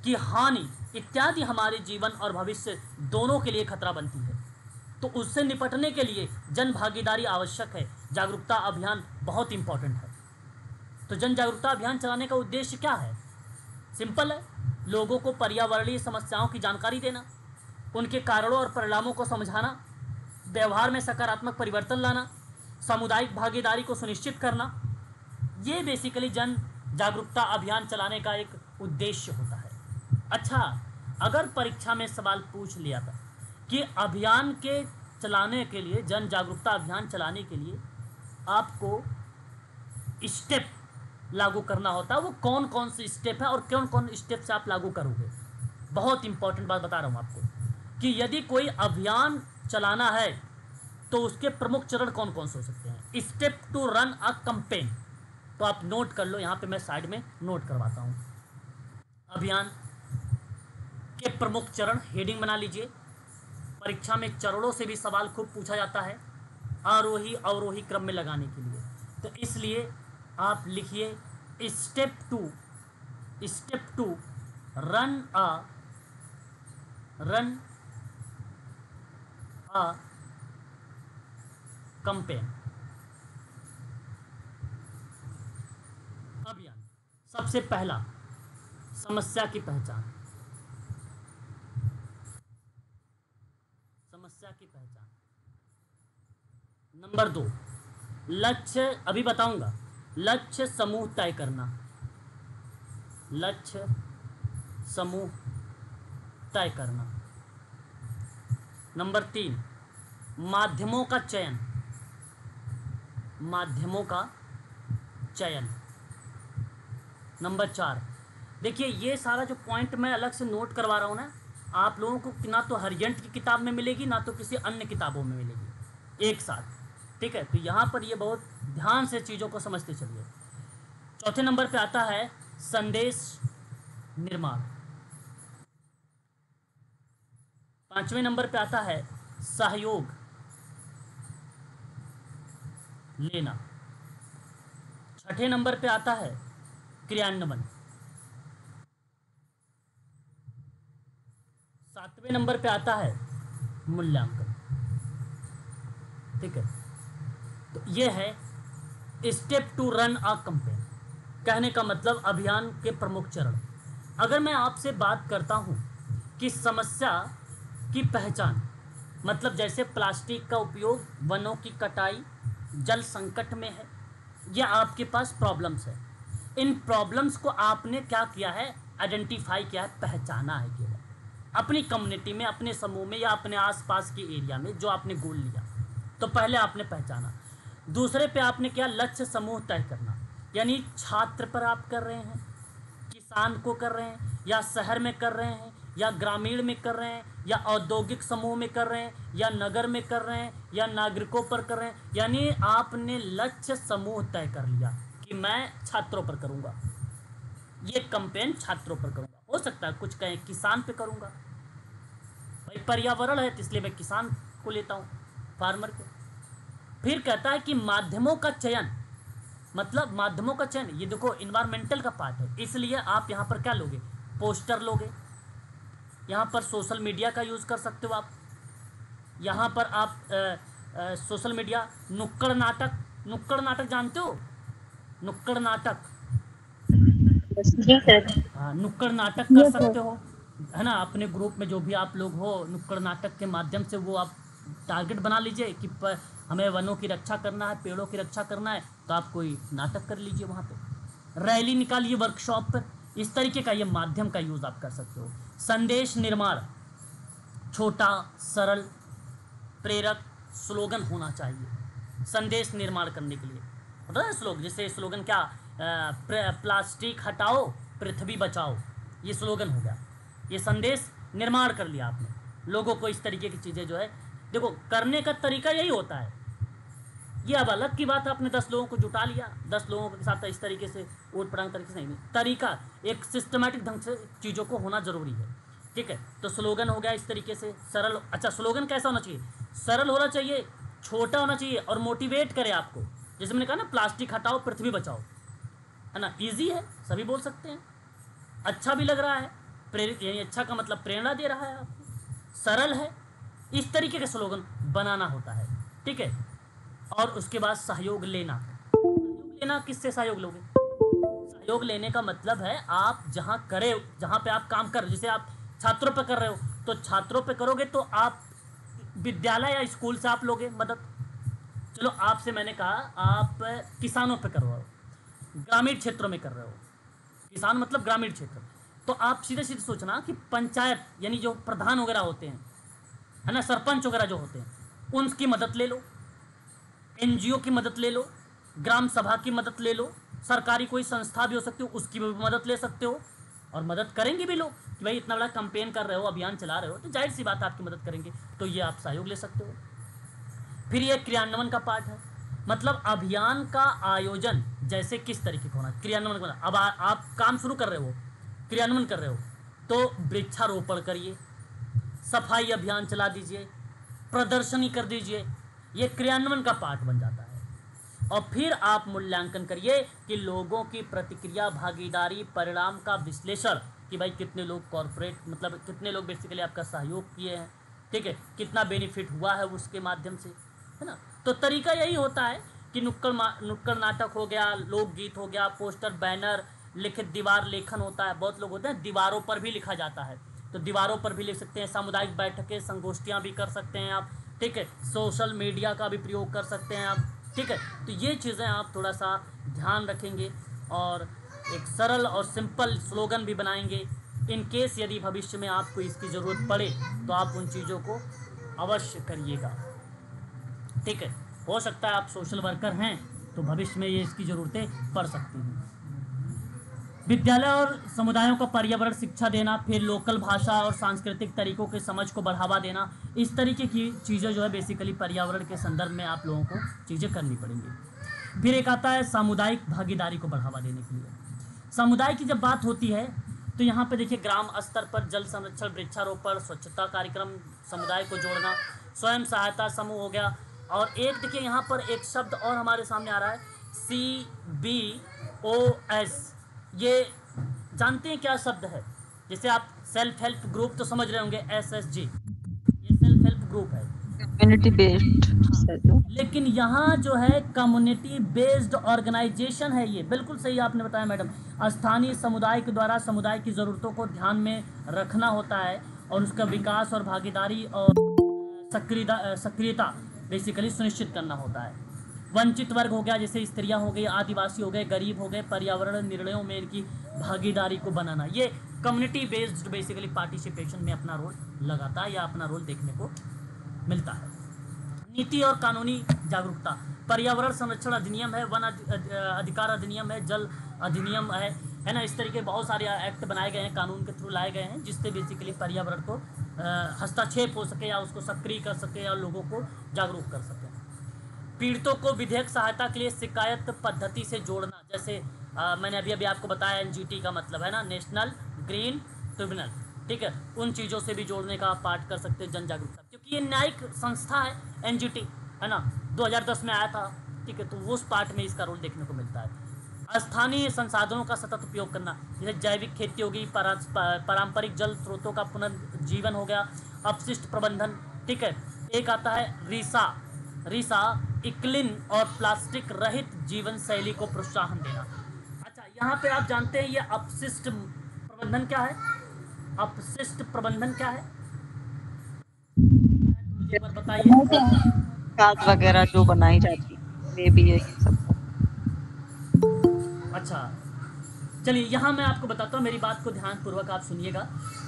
की हानि इत्यादि हमारे जीवन और भविष्य दोनों के लिए खतरा बनती है। तो उससे निपटने के लिए जन भागीदारी आवश्यक है। जागरूकता अभियान बहुत इंपॉर्टेंट है। तो जन जागरूकता अभियान चलाने का उद्देश्य क्या है? सिंपल है, लोगों को पर्यावरणीय समस्याओं की जानकारी देना, उनके कारणों और परिणामों को समझाना, व्यवहार में सकारात्मक परिवर्तन लाना, सामुदायिक भागीदारी को सुनिश्चित करना। ये बेसिकली जन जागरूकता अभियान चलाने का एक उद्देश्य होता है। अच्छा, अगर परीक्षा में सवाल पूछ लिया था कि अभियान के चलाने के लिए, जन जागरूकता अभियान चलाने के लिए आपको स्टेप लागू करना होता है, वो कौन कौन से स्टेप है और कौन कौन स्टेप से आप लागू करोगे? बहुत इंपॉर्टेंट बात बता रहा हूँ आपको कि यदि कोई अभियान चलाना है तो उसके प्रमुख चरण कौन कौन से हो सकते हैं। Step to run a campaign, तो आप नोट कर लो, यहाँ पे मैं साइड में नोट करवाता हूँ। अभियान के प्रमुख चरण, हेडिंग बना लीजिए। परीक्षा में चरणों से भी सवाल खूब पूछा जाता है, आरोही अवरोही क्रम में लगाने के लिए। तो इसलिए आप लिखिए step to run a campaign. अभियान, सबसे पहला समस्या की पहचान, समस्या की पहचान। नंबर 2, लक्ष्य, अभी बताऊंगा, लक्ष्य समूह तय करना, लक्ष्य समूह तय करना। नंबर 3, माध्यमों का चयन, माध्यमों का चयन। नंबर 4, देखिए ये सारा जो पॉइंट मैं अलग से नोट करवा रहा हूँ ना, आप लोगों को ना तो हरिजंट की किताब में मिलेगी ना तो किसी अन्य किताबों में मिलेगी एक साथ। ठीक है, तो यहाँ पर ये बहुत ध्यान से चीज़ों को समझते चलिए। चौथे नंबर पे आता है संदेश निर्माण। पांचवें नंबर पे आता है सहयोग लेना। छठे नंबर पे आता है क्रियान्वयन। सातवें नंबर पे आता है मूल्यांकन। ठीक है, तो ये है step to run a campaign. कहने का मतलब अभियान के प्रमुख चरण। अगर मैं आपसे बात करता हूँ कि समस्या की पहचान, मतलब जैसे प्लास्टिक का उपयोग, वनों की कटाई, जल संकट में है, या आपके पास प्रॉब्लम्स है, इन प्रॉब्लम्स को आपने क्या किया है, आइडेंटिफाई किया है, पहचाना है केवल अपनी कम्युनिटी में, अपने समूह में या अपने आसपास के एरिया में जो आपने गोल लिया, तो पहले आपने पहचाना। दूसरे पे आपने क्या, लक्ष्य समूह तय करना, यानी छात्र पर आप कर रहे हैं, किसान को कर रहे हैं, या शहर में कर रहे हैं, या ग्रामीण में कर रहे हैं, या औद्योगिक समूह में कर रहे हैं, या नगर में कर रहे हैं, या नागरिकों पर कर रहे हैं। यानी आपने लक्ष्य समूह तय कर लिया कि मैं छात्रों पर करूँगा, ये कैंपेन छात्रों पर करूँगा। हो सकता है कुछ कहें किसान पे करूँगा, भाई पर्यावरण है तो इसलिए मैं किसान को लेता हूँ, फार्मर को। फिर कहता है कि माध्यमों का चयन, मतलब माध्यमों का चयन, ये देखो इन्वायरमेंटल का पार्ट है, इसलिए आप यहाँ पर क्या लोगे, पोस्टर लोगे, यहाँ पर सोशल मीडिया का यूज़ कर सकते हो आप, यहाँ पर आप सोशल मीडिया, नुक्कड़ नाटक जानते हो, नुक्कड़ नाटक, जी सर। हाँ नुक्कड़ नाटक कर ये सकते हो, है ना। अपने ग्रुप में जो भी आप लोग हो, नुक्कड़ नाटक के माध्यम से वो आप टारगेट बना लीजिए कि हमें वनों की रक्षा करना है, पेड़ों की रक्षा करना है, तो आप कोई नाटक कर लीजिए, वहाँ पे रैली निकालिए, वर्कशॉप पर। इस तरीके का ये माध्यम का यूज़ आप कर सकते हो। संदेश निर्माण, छोटा, सरल, प्रेरक स्लोगन होना चाहिए संदेश निर्माण करने के लिए। पता है स्लोगन, जैसे स्लोगन क्या, प्लास्टिक हटाओ पृथ्वी बचाओ, ये स्लोगन हो गया। ये संदेश निर्माण कर लिया आपने, लोगों को इस तरीके की चीज़ें जो है, देखो करने का तरीका यही होता है। ये अब अलग की बात है, आपने 10 लोगों को जुटा लिया, 10 लोगों के साथ इस तरीके से वोट पड़ांग तरीके से नहीं, तरीका एक सिस्टमेटिक ढंग से चीज़ों को होना जरूरी है। ठीक है, तो स्लोगन हो गया इस तरीके से सरल। अच्छा, स्लोगन कैसा होना चाहिए, सरल होना चाहिए, छोटा होना चाहिए और मोटिवेट करे आपको। जैसे मैंने कहा ना, प्लास्टिक हटाओ पृथ्वी बचाओ, है ना, ईजी है, सभी बोल सकते हैं, अच्छा भी लग रहा है, प्रेरित, यानी अच्छा का मतलब प्रेरणा दे रहा है आपको, सरल है, इस तरीके का स्लोगन बनाना होता है। ठीक है, और उसके बाद सहयोग लेना। सहयोग लेना, किससे सहयोग लोगे, सहयोग लेने का मतलब है आप जहाँ करे, जहाँ पे आप काम कर रहे हो, जैसे आप छात्रों पे कर रहे हो, तो छात्रों पे करोगे तो आप विद्यालय या स्कूल से आप लोगे मदद। चलो आपसे मैंने कहा आप किसानों पे कर रहे हो, ग्रामीण क्षेत्रों में कर रहे हो, किसान मतलब ग्रामीण क्षेत्र, तो आप सीधे सीधे सोचना कि पंचायत यानी जो प्रधान वगैरह होते हैं, है ना, सरपंच वगैरह जो होते हैं, उनकी मदद ले लो, एनजीओ की मदद ले लो, ग्राम सभा की मदद ले लो, सरकारी कोई संस्था भी हो सकती हो उसकी भी मदद ले सकते हो, और मदद करेंगे भी लोग कि भाई इतना बड़ा कैंपेन कर रहे हो, अभियान चला रहे हो, तो जाहिर सी बात है आपकी मदद करेंगे, तो ये आप सहयोग ले सकते हो। फिर ये क्रियान्वयन का पार्ट है, मतलब अभियान का आयोजन जैसे किस तरीके का होना, क्रियान्वयन का। अब आप काम शुरू कर रहे हो, क्रियान्वयन कर रहे हो, तो वृक्षारोपण करिए, सफाई अभियान चला दीजिए, प्रदर्शनी कर दीजिए, ये क्रियान्वयन का पार्ट बन जाता है। और फिर आप मूल्यांकन करिए कि लोगों की प्रतिक्रिया, भागीदारी, परिणाम का विश्लेषण कि भाई कितने लोग कॉर्पोरेट, मतलब कितने लोग बेसिकली आपका सहयोग किए हैं, ठीक है, कितना बेनिफिट हुआ है उसके माध्यम से, है ना। तो तरीका यही होता है कि नुक्कड़ नाटक हो गया, लोकगीत हो गया, पोस्टर, बैनर, लिखित दीवार लेखन होता है, बहुत लोग होते हैं दीवारों पर भी लिखा जाता है, तो दीवारों पर भी लिख सकते हैं, सामुदायिक बैठकें, संगोष्ठियाँ भी कर सकते हैं आप, ठीक है, सोशल मीडिया का भी प्रयोग कर सकते हैं आप, ठीक है। तो ये चीज़ें आप थोड़ा सा ध्यान रखेंगे और एक सरल और सिंपल स्लोगन भी बनाएंगे। इन केस यदि भविष्य में आपको इसकी ज़रूरत पड़े तो आप उन चीज़ों को अवश्य करिएगा, ठीक है। हो सकता है आप सोशल वर्कर हैं तो भविष्य में ये इसकी ज़रूरतें पड़ सकती हैं। विद्यालय और समुदायों को पर्यावरण शिक्षा देना, फिर लोकल भाषा और सांस्कृतिक तरीकों के समझ को बढ़ावा देना, इस तरीके की चीज़ें जो है बेसिकली पर्यावरण के संदर्भ में आप लोगों को चीज़ें करनी पड़ेंगी। फिर एक आता है सामुदायिक भागीदारी को बढ़ावा देने के लिए। समुदाय की जब बात होती है तो यहाँ पे देखिए ग्राम स्तर पर जल संरक्षण, वृक्षारोपण, स्वच्छता कार्यक्रम, समुदाय को जोड़ना, स्वयं सहायता समूह हो गया। और एक देखिए यहाँ पर एक शब्द और हमारे सामने आ रहा है CBOS। ये जानते हैं क्या शब्द है? जैसे आप सेल्फ हेल्प ग्रुप तो समझ रहे होंगे, SSG, ये सेल्फ हेल्प ग्रुप है। Community based. लेकिन यहाँ जो है कम्युनिटी बेस्ड ऑर्गेनाइजेशन है। ये बिल्कुल सही आपने बताया मैडम। स्थानीय समुदाय के द्वारा समुदाय की ज़रूरतों को ध्यान में रखना होता है और उसका विकास और भागीदारी और सक्रियता बेसिकली सुनिश्चित करना होता है। वंचित वर्ग हो गया, जैसे स्त्रियां हो गई, आदिवासी हो गए, गरीब हो गए, पर्यावरण निर्णयों में इनकी भागीदारी को बनाना, ये कम्युनिटी बेस्ड बेसिकली पार्टिसिपेशन में अपना रोल लगाता है या अपना रोल देखने को मिलता है। नीति और कानूनी जागरूकता, पर्यावरण संरक्षण अधिनियम है, वन अधिकार अधिनियम है, जल अधिनियम है ना। इस तरीके बहुत सारे एक्ट बनाए गए हैं, कानून के थ्रू लाए गए हैं, जिससे बेसिकली पर्यावरण को हस्तक्षेप हो सके या उसको सक्रिय कर सके या लोगों को जागरूक कर सके। पीड़ितों को विधेयक सहायता के लिए शिकायत पद्धति से जोड़ना, जैसे मैंने अभी आपको बताया NGT का मतलब है ना, नेशनल ग्रीन ट्रिब्यूनल, ठीक है। उन चीज़ों से भी जोड़ने का आप पाठ कर सकते हैं, जन जागरूकता, क्योंकि ये न्यायिक संस्था है NGT, है ना, 2010 में आया था, ठीक है। तो उस पार्ट में इसका रोल देखने को मिलता है। स्थानीय संसाधनों का सतत उपयोग करना, जैसे जैविक खेती होगी, पारंपरिक जल स्रोतों का पुनर्जीवन हो गया, अपशिष्ट प्रबंधन, ठीक है। एक आता है रिसाइक्लिंग और प्लास्टिक रहित जीवन शैली को प्रोत्साहन देना। अच्छा, यहाँ पे आप जानते हैं ये अपशिष्ट प्रबंधन क्या है? अपशिष्ट प्रबंधन क्या है मुझे एक बार बताइए। खाद वगैरह जो बनाई जाती है वे भी है ये सब। अच्छा, चलिए यहाँ मैं आपको बताता हूँ, मेरी बात को ध्यानपूर्वक आप सुनिएगा।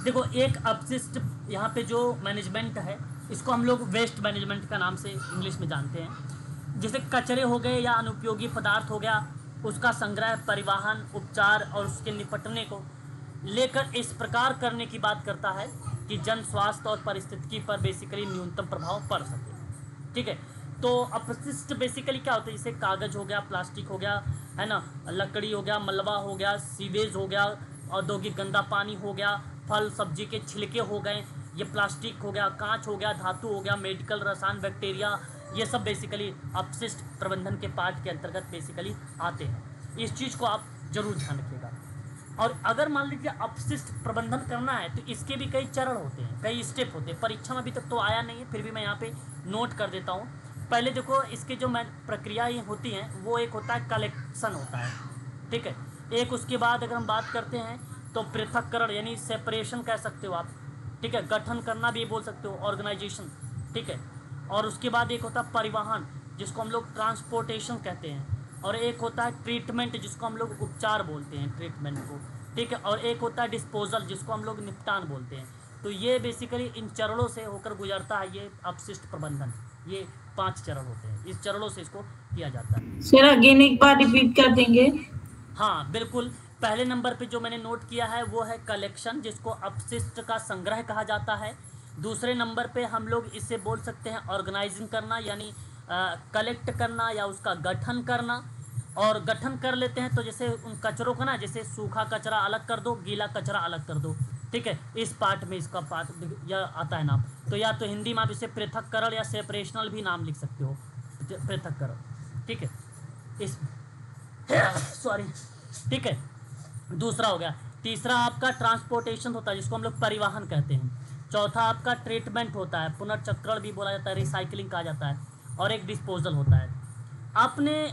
देखो, एक अपशिष्ट यहाँ पे जो मैनेजमेंट है, इसको हम लोग वेस्ट मैनेजमेंट का नाम से इंग्लिश में जानते हैं। जैसे कचरे हो गए या अनुपयोगी पदार्थ हो गया, उसका संग्रह, परिवहन, उपचार और उसके निपटने को लेकर इस प्रकार करने की बात करता है कि जन स्वास्थ्य और पारिस्थितिकी पर बेसिकली न्यूनतम प्रभाव पड़ सके, ठीक है। तो अपशिष्ट बेसिकली क्या होता है? जैसे कागज़ हो गया, प्लास्टिक हो गया, है ना, लकड़ी हो गया, मलबा हो गया, सीवेज हो गया, औद्योगिक गंदा पानी हो गया, फल सब्जी के छिलके हो गए, ये प्लास्टिक हो गया, कांच हो गया, धातु हो गया, मेडिकल रसायन, बैक्टीरिया, ये सब बेसिकली अपशिष्ट प्रबंधन के पार्ट के अंतर्गत बेसिकली आते हैं। इस चीज़ को आप जरूर ध्यान रखिएगा। और अगर मान लीजिए अपशिष्ट प्रबंधन करना है तो इसके भी कई चरण होते हैं, कई स्टेप होते हैं। परीक्षा में अभी तक तो आया नहीं है, फिर भी मैं यहाँ पे नोट कर देता हूँ। पहले देखो, इसके जो प्रक्रियाएँ होती हैं वो एक होता है कलेक्शन होता है, ठीक है। एक उसके बाद अगर हम बात करते हैं तो पृथक्करण यानी सेपरेशन कह सकते हो आप, ठीक है। गठन करना भी बोल सकते हो, ऑर्गेनाइजेशन, ठीक है। और उसके बाद एक होता है परिवहन, जिसको हम लोग ट्रांसपोर्टेशन कहते हैं। और एक होता है ट्रीटमेंट, जिसको हम लोग उपचार बोलते हैं, ट्रीटमेंट को, ठीक है। और एक होता है डिस्पोजल, जिसको हम लोग निपटान बोलते हैं। तो ये बेसिकली इन चरणों से होकर गुजरता है ये अपशिष्ट प्रबंधन। ये 5 चरण होते हैं, इस चरणों से इसको किया जाता है। सर अगेन एक बार रिपीट कर देंगे? हाँ बिल्कुल। पहले नंबर पे जो मैंने नोट किया है वो है कलेक्शन, जिसको अपशिष्ट का संग्रह कहा जाता है। दूसरे नंबर पे हम लोग इसे बोल सकते हैं ऑर्गेनाइजिंग करना, यानी कलेक्ट करना या उसका गठन करना। और गठन कर लेते हैं तो जैसे उन कचरों का ना, जैसे सूखा कचरा अलग कर दो, गीला कचरा अलग कर दो, ठीक है। इस पार्ट में इसका पार्ट यह आता है नाम। तो या तो हिंदी में आप इसे पृथक्करण या सेपरेशनल भी नाम लिख सकते हो, पृथक्करण, ठीक है। इस सॉरी, ठीक है। दूसरा हो गया। तीसरा आपका ट्रांसपोर्टेशन होता है, जिसको हम लोग परिवहन कहते हैं। चौथा आपका ट्रीटमेंट होता है, पुनर्चक्रण भी बोला जाता है, रिसाइकलिंग कहा जाता है। और एक डिस्पोजल होता है। आपने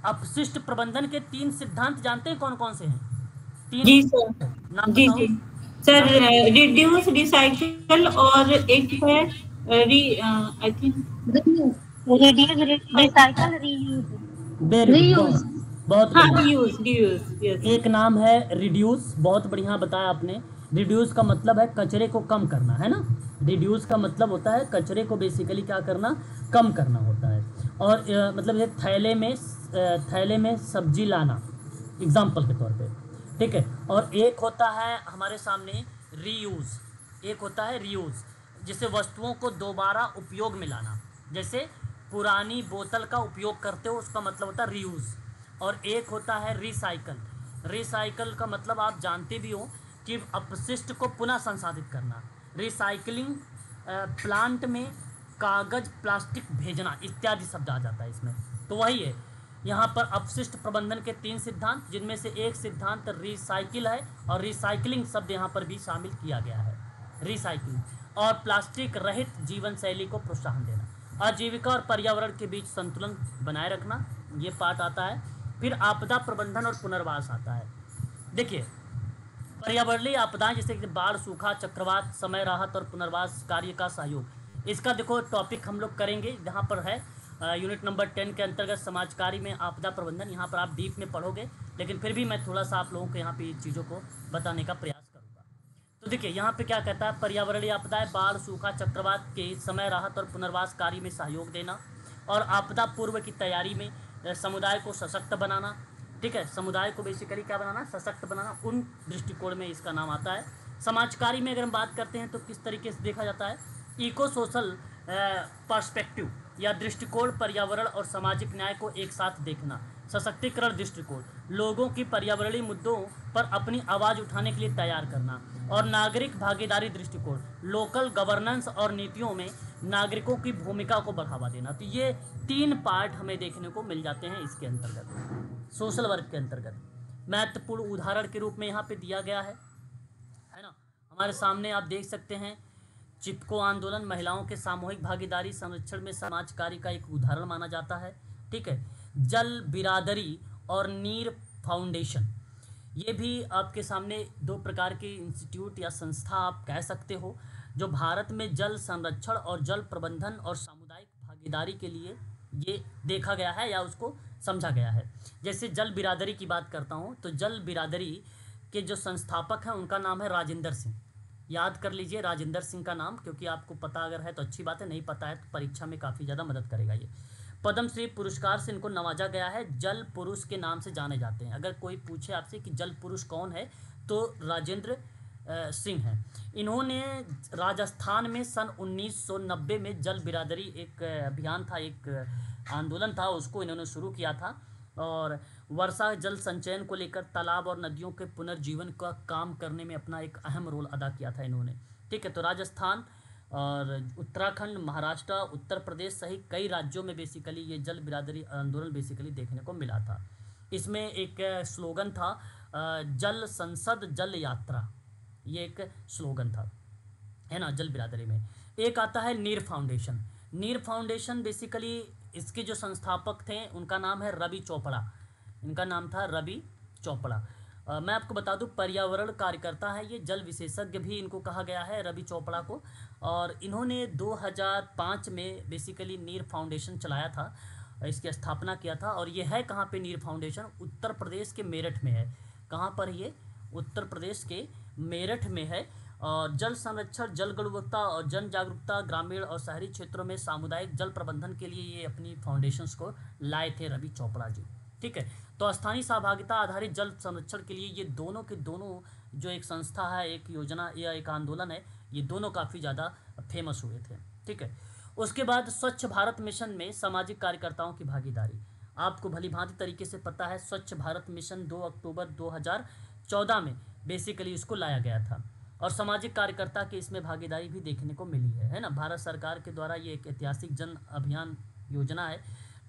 अपशिष्ट प्रबंधन के 3 सिद्धांत जानते हैं कौन कौन से हैं? 3। जी सर। नाम जी बताओ। जी सर, रिड्यूस, रिसाइकल और एक है I think reduce, recycle, reuse. बहुत हाँ, बढ़िया। Reuse, yes. एक नाम है रिड्यूस, बहुत बढ़िया बताया आपने। रिड्यूस का मतलब है कचरे को कम करना, है ना। रिड्यूस का मतलब होता है कचरे को बेसिकली क्या करना, कम करना होता है। और मतलब ये थैले में सब्जी लाना, एग्जाम्पल के तौर पे, ठीक है। और एक होता है हमारे सामने रीयूज़, एक होता है रीयूज़, जिसे वस्तुओं को दोबारा उपयोग में लाना, जैसे पुरानी बोतल का उपयोग करते हो उसका मतलब होता है रीयूज़। और एक होता है रिसाइकल, रिसाइकल का मतलब आप जानते भी हो कि अपशिष्ट को पुनः संसाधित करना। रिसाइकलिंग प्लांट में कागज़ प्लास्टिक भेजना इत्यादि शब्द आ जाता है इसमें। तो वही है यहाँ पर अपशिष्ट प्रबंधन के 3 सिद्धांत, जिनमें से एक सिद्धांत रिसाइकिल है और रिसाइकलिंग शब्द यहाँ पर भी शामिल किया गया है। रिसाइकलिंग और प्लास्टिक रहित जीवन शैली को प्रोत्साहन देना, आजीविका और पर्यावरण के बीच संतुलन बनाए रखना, ये पार्ट आता है। फिर आपदा प्रबंधन और पुनर्वास आता है। देखिए पर्यावरणीय आपदाएं जैसे कि बाढ़, सूखा, चक्रवात, समय राहत और पुनर्वास कार्य का सहयोग, इसका देखो टॉपिक हम लोग करेंगे जहाँ पर है यूनिट नंबर 10 के अंतर्गत समाज कार्य में आपदा प्रबंधन। यहाँ पर आप डीप में पढ़ोगे, लेकिन फिर भी मैं थोड़ा सा आप लोगों को यहाँ पे चीज़ों को बताने का प्रयास करूँगा। तो देखिए यहाँ पे क्या कहता है, पर्यावरणीय आपदाएं बाढ़, सूखा, चक्रवात के समय राहत और पुनर्वास कार्य में सहयोग देना, और आपदा पूर्व की तैयारी में समुदाय को सशक्त बनाना, ठीक है। समुदाय को बेसिकली क्या बनाना, सशक्त बनाना, उन दृष्टिकोण में इसका नाम आता है। समाज कार्य में अगर हम बात करते हैं तो किस तरीके से देखा जाता है, इको सोशल पर्सपेक्टिव या दृष्टिकोण, पर्यावरण और सामाजिक न्याय को एक साथ देखना। सशक्तिकरण दृष्टिकोण, लोगों की पर्यावरणीय मुद्दों पर अपनी आवाज़ उठाने के लिए तैयार करना। और नागरिक भागीदारी दृष्टिकोण, लोकल गवर्नेंस और नीतियों में नागरिकों की भूमिका को बढ़ावा देना। तो ये 3 पार्ट हमें देखने को मिल जाते हैं इसके अंतर्गत, सोशल वर्क के अंतर्गत। महत्वपूर्ण उदाहरण के रूप में यहाँ पे दिया गया है ना, हमारे सामने आप देख सकते हैं चिपको आंदोलन महिलाओं के सामूहिक भागीदारी संरक्षण में समाज कार्य का एक उदाहरण माना जाता है, ठीक है। जल बिरादरी और नीर फाउंडेशन, ये भी आपके सामने 2 प्रकार के इंस्टीट्यूट या संस्था आप कह सकते हो, जो भारत में जल संरक्षण और जल प्रबंधन और सामुदायिक भागीदारी के लिए ये देखा गया है या उसको समझा गया है। जैसे जल बिरादरी की बात करता हूँ तो जल बिरादरी के जो संस्थापक हैं उनका नाम है राजेंद्र सिंह। याद कर लीजिए राजेंद्र सिंह का नाम, क्योंकि आपको पता अगर है तो अच्छी बात है, नहीं पता है तो परीक्षा में काफ़ी ज़्यादा मदद करेगा ये। पद्मश्री पुरस्कार से इनको नवाजा गया है, जल पुरुष के नाम से जाने जाते हैं। अगर कोई पूछे आपसे कि जल पुरुष कौन है तो राजेंद्र सिंह हैं। इन्होंने राजस्थान में सन 1990 में जल बिरादरी एक अभियान था, एक आंदोलन था, उसको इन्होंने शुरू किया था। और वर्षा जल संचयन को लेकर तालाब और नदियों के पुनर्जीवन का काम करने में अपना एक अहम रोल अदा किया था इन्होंने, ठीक है। तो राजस्थान और उत्तराखंड, महाराष्ट्र, उत्तर प्रदेश सहित कई राज्यों में बेसिकली ये जल बिरादरी आंदोलन बेसिकली देखने को मिला था। इसमें एक स्लोगन था जल संसद जल यात्रा, ये एक स्लोगन था, है ना, जल बिरादरी में। एक आता है नीर फाउंडेशन। नीर फाउंडेशन बेसिकली इसके जो संस्थापक थे उनका नाम है रवि चोपड़ा, इनका नाम था रवि चोपड़ा। मैं आपको बता दूं पर्यावरण कार्यकर्ता है ये, जल विशेषज्ञ भी इनको कहा गया है रवि चोपड़ा को। और इन्होंने 2005 में बेसिकली नीर फाउंडेशन चलाया था, इसकी स्थापना किया था। और ये है कहाँ पे नीर फाउंडेशन, उत्तर प्रदेश के मेरठ में है। कहाँ पर ये, उत्तर प्रदेश के मेरठ में है। और जल संरक्षण, जल गुणवत्ता और जन जागरूकता, ग्रामीण और शहरी क्षेत्रों में सामुदायिक जल प्रबंधन के लिए ये अपनी फाउंडेशंस को लाए थे रवि चोपड़ा जी, ठीक है। तो स्थानीय सहभागिता आधारित जल संरक्षण के लिए ये दोनों के दोनों जो एक संस्था है, एक योजना या एक आंदोलन है, ये दोनों काफ़ी ज़्यादा फेमस हुए थे, ठीक है। उसके बाद स्वच्छ भारत मिशन में सामाजिक कार्यकर्ताओं की भागीदारी, आपको भली भांति तरीके से पता है स्वच्छ भारत मिशन 2 अक्टूबर 2014 में बेसिकली इसको लाया गया था। और सामाजिक कार्यकर्ता की इसमें भागीदारी भी देखने को मिली है ना। भारत सरकार के द्वारा ये एक ऐतिहासिक जन अभियान योजना है,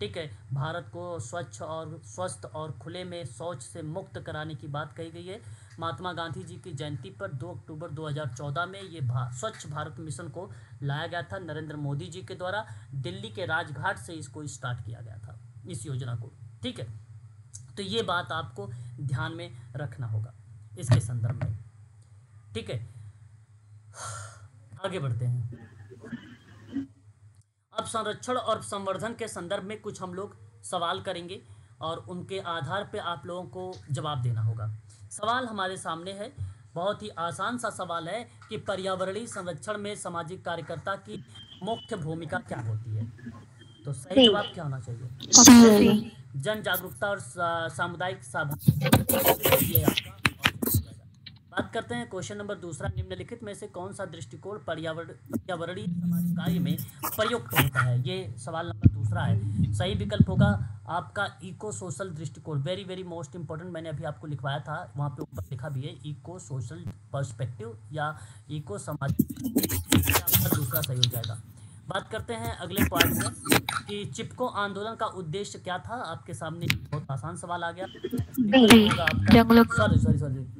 ठीक है। भारत को स्वच्छ और स्वस्थ और खुले में शौच से मुक्त कराने की बात कही गई है। महात्मा गांधी जी की जयंती पर 2 अक्टूबर 2014 में ये स्वच्छ भारत मिशन को लाया गया था नरेंद्र मोदी जी के द्वारा। दिल्ली के राजघाट से इसको स्टार्ट किया गया था, इस योजना को, ठीक है। तो ये बात आपको ध्यान में रखना होगा इसके संदर्भ में, ठीक है। आगे बढ़ते हैं। अब संरक्षण और संवर्धन के संदर्भ में कुछ हम लोग सवाल करेंगे और उनके आधार पे आप लोगों को जवाब देना होगा। सवाल हमारे सामने है, बहुत ही आसान सा सवाल है कि पर्यावरणीय संरक्षण में सामाजिक कार्यकर्ता की मुख्य भूमिका क्या होती है। तो सही जवाब क्या होना चाहिए? जन जागरूकता और सामुदायिक सहभागिता। बात करते हैं क्वेश्चन नंबर दूसरा, निम्नलिखित में से कौन सा दृष्टिकोण पर्यावरणीय समाज कार्य में प्रयुक्त होता है। ये सवाल नंबर दूसरा है। सही विकल्प होगा आपका इको सोशल दृष्टिकोण। वेरी वेरी मोस्ट इंपॉर्टेंट, मैंने अभी आपको लिखवाया था, वहाँ पे ऊपर लिखा भी है इको सोशल पर्सपेक्टिव या इको समाज, आपका दूसरा सही हो जाएगा। बात करते हैं अगले पॉइंट में कि चिपको आंदोलन का उद्देश्य क्या था। आपके सामने बहुत आसान सवाल आ गया। जंगलों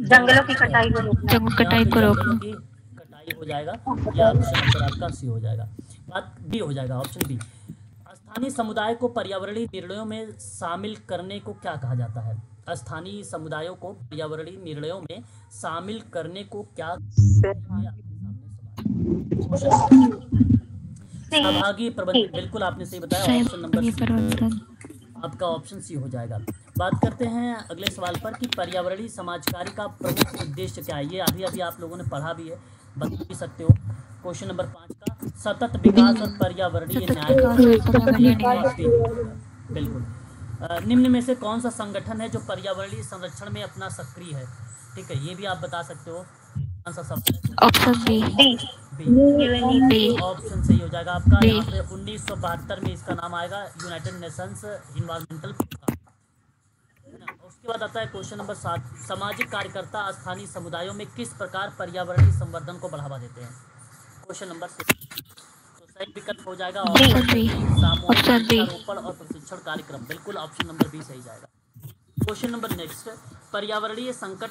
जंगलों की कटाई को रोकना। जंगल कटाई को रोकना। की कटाई हो जाएगा, या ऑप्शन नंबर आपका सी हो जाएगा। बात बी हो जाएगा, ऑप्शन बी। स्थानीय समुदाय को पर्यावरणीय निर्णयों में शामिल करने को क्या कहा जाता है। स्थानीय समुदायों को पर्यावरणीय निर्णयों में शामिल करने को क्या सहभागी प्रबंधन। बिल्कुल आपने सही बताया, ऑप्शन नंबर सी आपका ऑप्शन सी हो जाएगा। बात करते हैं अगले सवाल पर कि पर्यावरणीय समाजकारी का प्रमुख उद्देश्य क्या है। ये अभी अभी आप लोगों ने पढ़ा भी है, बता भी सकते हो। क्वेश्चन नंबर 5 का सतत विकास और पर्यावरणीय न्याय। बिल्कुल। निम्न में से कौन सा संगठन है जो पर्यावरणीय संरक्षण में अपना सक्रिय है। ठीक है, ये भी आप बता सकते हो। कौन सा सवाल है? Option B. ऑप्शन सही हो जाएगा आपका। यहाँ पे 1972 में इसका नाम आएगा यूनाइटेड नेशंस इन्वायरमेंटल प्रोग्राम। उसके बाद आता है क्वेश्चन नंबर 7, सामाजिक कार्यकर्ता स्थानीय समुदायों में किस प्रकार पर्यावरणीय संवर्धन को बढ़ावा देते हैं। क्वेश्चन नंबर 6, तो सही विकल्प हो जाएगा सामूहिक वृक्षारोपण और प्रशिक्षण कार्यक्रम। बिल्कुल ऑप्शन नंबर बी सही जाएगा। क्वेश्चन नंबर नेक्स्ट, पर्यावरणीय संकट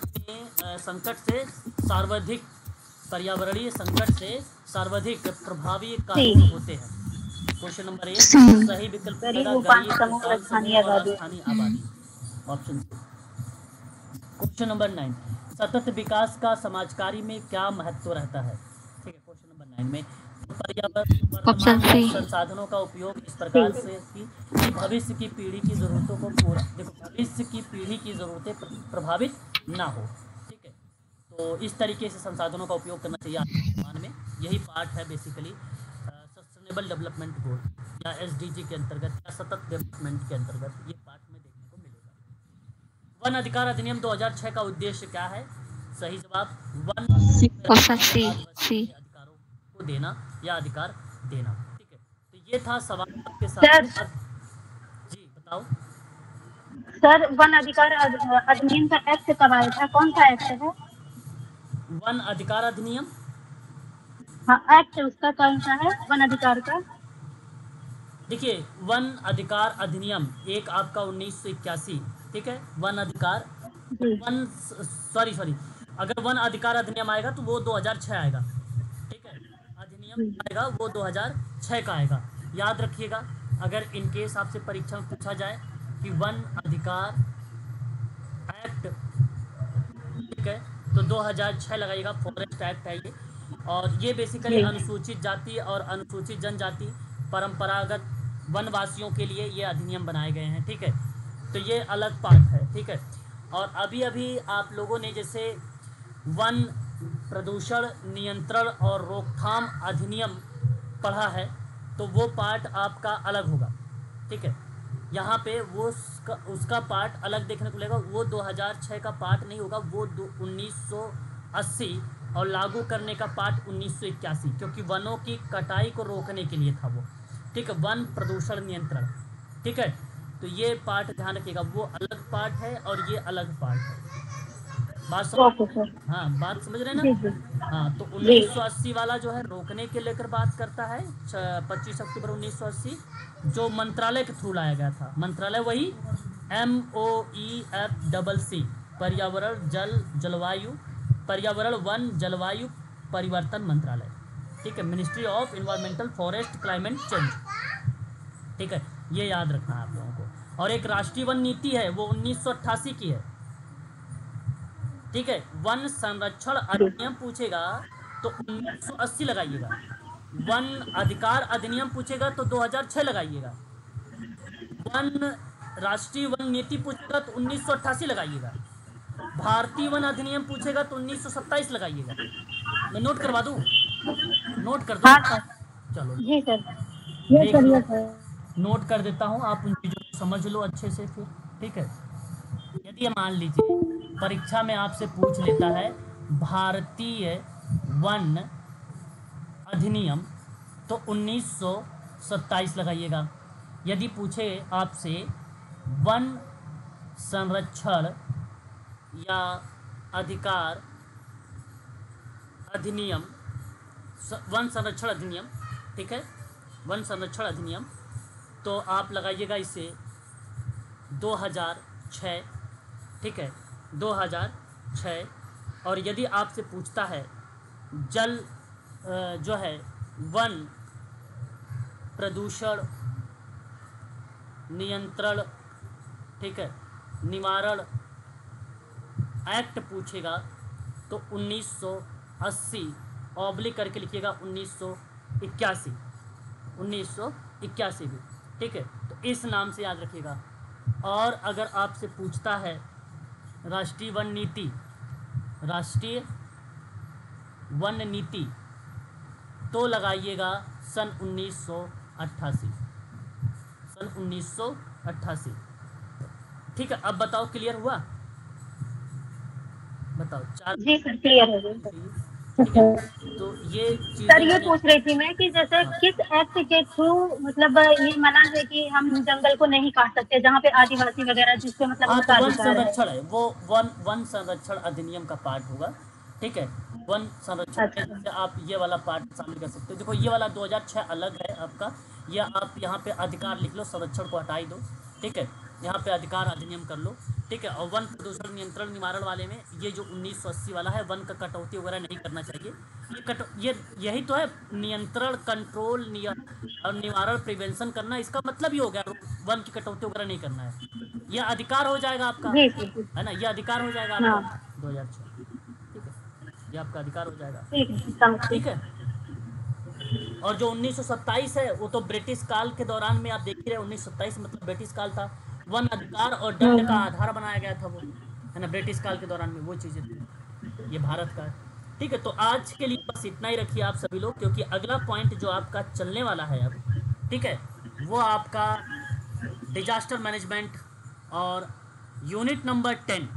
से सर्वाधिक प्रभावी कार्य होते हैं। क्वेश्चन नंबर 1 सही विकल्प स्थानीय आबादी, ऑप्शन सी। क्वेश्चन नंबर 9, सतत विकास का समाज कार्य में क्या महत्व रहता है। ठीक है, क्वेश्चन नंबर 9 में वर्तमान संसाधनों का उपयोग इस प्रकार से कि भविष्य की पीढ़ी की जरूरतों को पूरा, देखो भविष्य की पीढ़ी की जरूरतें प्रभावित ना हो। ठीक है, तो इस तरीके से संसाधनों का उपयोग करना चाहिए वर्तमान में। यही पार्ट है बेसिकली सस्टेनेबल डेवलपमेंट गोल या SDG के अंतर्गत या सतत डेवलपमेंट के अंतर्गत ये पार्ट में देखने को मिलेगा। वन अधिकार अधिनियम 2006 का उद्देश्य क्या है। सही जवाब वन अधिकारों को देना या अधिकार देना। ठीक है, तो ये था सवाल आपके साथ। जी बताओ सर, वन अधिकार अधिनियम का एक्ट कब आया था, कौन सा एक्ट है। वन अधिकार अधिनियम, हाँ एक्ट उसका कौन सा है वन अधिकार का। देखिए वन अधिकार अधिनियम एक आपका 1981। ठीक है, वन अधिकार सॉरी अगर वन अधिकार अधिनियम आएगा तो वो 2006 आएगा। ठीक है, अधिनियम आएगा वो 2006 का आएगा। याद रखिएगा, अगर इनकेस आपसे परीक्षा में पूछा जाए कि वन अधिकार एक्ट, ठीक है, तो 2006 लगाइएगा। फॉरेस्ट एक्ट है ये, और ये बेसिकली अनुसूचित जाति और अनुसूचित जनजाति परंपरागत वनवासियों के लिए ये अधिनियम बनाए गए हैं। ठीक है, तो ये अलग पार्ट है। ठीक है, और अभी अभी आप लोगों ने जैसे वन प्रदूषण नियंत्रण और रोकथाम अधिनियम पढ़ा है, तो वो पार्ट आपका अलग होगा। ठीक है, यहाँ पे वो उसका पार्ट अलग देखने को मिलेगा। वो 2006 का पार्ट नहीं होगा, वो 1980 और लागू करने का पार्ट 1981, क्योंकि वनों की कटाई को रोकने के लिए था वो। ठीक है, वन प्रदूषण नियंत्रण। ठीक है, तो ये पार्ट ध्यान रखिएगा, वो अलग पार्ट है और ये अलग पार्ट है। बात समझ, हाँ बात समझ रहे ना। हाँ, तो 1980 वाला जो है रोकने के लेकर बात करता है। 25 अक्टूबर 1980 जो मंत्रालय के थ्रू लाया गया था। मंत्रालय वही MOEFCC, पर्यावरण वन जलवायु परिवर्तन मंत्रालय। ठीक है, ministry of environmental forest climate change. ठीक है, ये याद रखना है आप लोगों को। और एक राष्ट्रीय वन नीति है, वो 1988 की है। ठीक है, वन संरक्षण अधिनियम पूछेगा तो 1980 लगाइएगा। वन अधिकार अधिनियम पूछेगा तो 2006 लगाइएगा। वन राष्ट्रीय वन नीति पूछेगा तो 1988 लगाइएगा। भारतीय वन अधिनियम पूछेगा तो 1927 लगाइएगा। मैं नोट करवा दूं, नोट कर दो। चलो जी सर, ये करिए सर। नोट कर देता हूं, आप उन चीजों को समझ लो अच्छे से फिर, ठीक है। यदि मान लीजिए परीक्षा में आपसे पूछ लेता है भारतीय वन अधिनियम, तो 1927 लगाइएगा। यदि पूछे आपसे वन संरक्षण या अधिकार अधिनियम, वन संरक्षण अधिनियम, ठीक है, वन संरक्षण अधिनियम, तो आप लगाइएगा इसे 2006, ठीक है, 2006। और यदि आपसे पूछता है जल जो है वन प्रदूषण नियंत्रण, ठीक है, निवारण एक्ट पूछेगा, तो 1980 ऑब्लिक करके लिखिएगा 1981, 1981 भी, ठीक है। तो इस नाम से याद रखिएगा। और अगर आपसे पूछता है राष्ट्रीय वन नीति, राष्ट्रीय वन नीति, तो लगाइएगा सन 1988, सन 1988, ठीक है। अब बताओ क्लियर हुआ? बताओ चार। जी सर क्लियर हो गई। ठीक है, तो ये सर ये चीज़ें पूछ रही थी मैं कि जैसे किस एक्ट के थ्रू मतलब ये मना है कि हम जंगल को नहीं काट सकते जहाँ पे आदिवासी वगैरह जिसपे मतलब हाँ, उनका तो वन अधिकार है। संरक्षण है वो, वन संरक्षण अधिनियम का पार्ट होगा, ठीक है। वन संरक्षण में अच्छा जैसे आप ये वाला पार्ट शामिल कर सकते हो। देखो ये वाला 2006 अलग है आपका, या आप यहाँ पे अधिकार लिख लो, संरक्षण को हटाई दो, ठीक है, यहाँ पे अधिकार अधिनियम कर लो, ठीक है। और वन प्रदूषण नियंत्रण निवारण वाले में ये जो 1980 वाला है, वन का कटौती वगैरह नहीं करना चाहिए। ये यही तो है नियंत्रण, कंट्रोल, और निवारण, प्रिवेंशन करना, इसका मतलब ही हो गया वन की कटौती वगैरह नहीं करना है। यह अधिकार हो जाएगा आपका, जी जी है ना, यह अधिकार हो जाएगा हाँ आपका 2006, ठीक है, ये आपका अधिकार हो जाएगा, ठीक है समझ गई। ठीक है। और जो 1927 है वो तो ब्रिटिश काल के दौरान में आप देख ही रहे, 1927 मतलब ब्रिटिश काल था, वन अधिकार और दंड का आधार बनाया गया था वो, है ना, ब्रिटिश काल के दौरान में वो चीज़ें थी, ये भारत का है, ठीक है। तो आज के लिए बस इतना ही रखिए आप सभी लोग, क्योंकि अगला पॉइंट जो आपका चलने वाला है अब, ठीक है, वो आपका डिजास्टर मैनेजमेंट और यूनिट नंबर 10।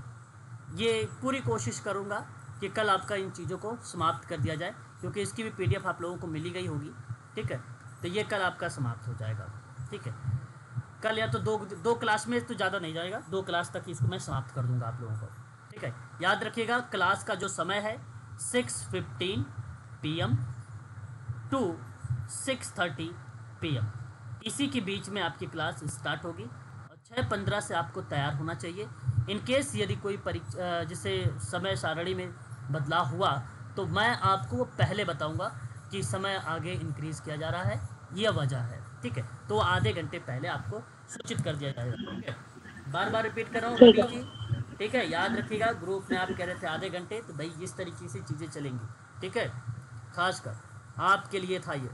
ये पूरी कोशिश करूँगा कि कल आपका इन चीज़ों को समाप्त कर दिया जाए, क्योंकि इसकी भी PDF आप लोगों को मिली गई होगी, ठीक है। तो ये कल आपका समाप्त हो जाएगा, ठीक है। कल या तो दो क्लास में तो ज़्यादा नहीं जाएगा, 2 क्लास तक इसको मैं समाप्त कर दूंगा आप लोगों को, ठीक है। याद रखिएगा क्लास का जो समय है 6:15 PM टू 6:30 PM, इसी के बीच में आपकी क्लास स्टार्ट होगी, और 6:15 से आपको तैयार होना चाहिए। इन केस यदि कोई परीक्षा जैसे समय सारणी में बदलाव हुआ, तो मैं आपको वो पहले बताऊंगा कि समय आगे इंक्रीज़ किया जा रहा है, यह वजह है, ठीक है। तो आधे घंटे पहले आपको सूचित कर दिया जाएगा, ठीक है। बार बार रिपीट कर रहा हूँ रवि जी, ठीक है। याद रखिएगा ग्रुप में आप कह रहे थे आधे घंटे, तो भाई इस तरीके से चीज़ें चलेंगी, ठीक है। खासकर आपके लिए था ये।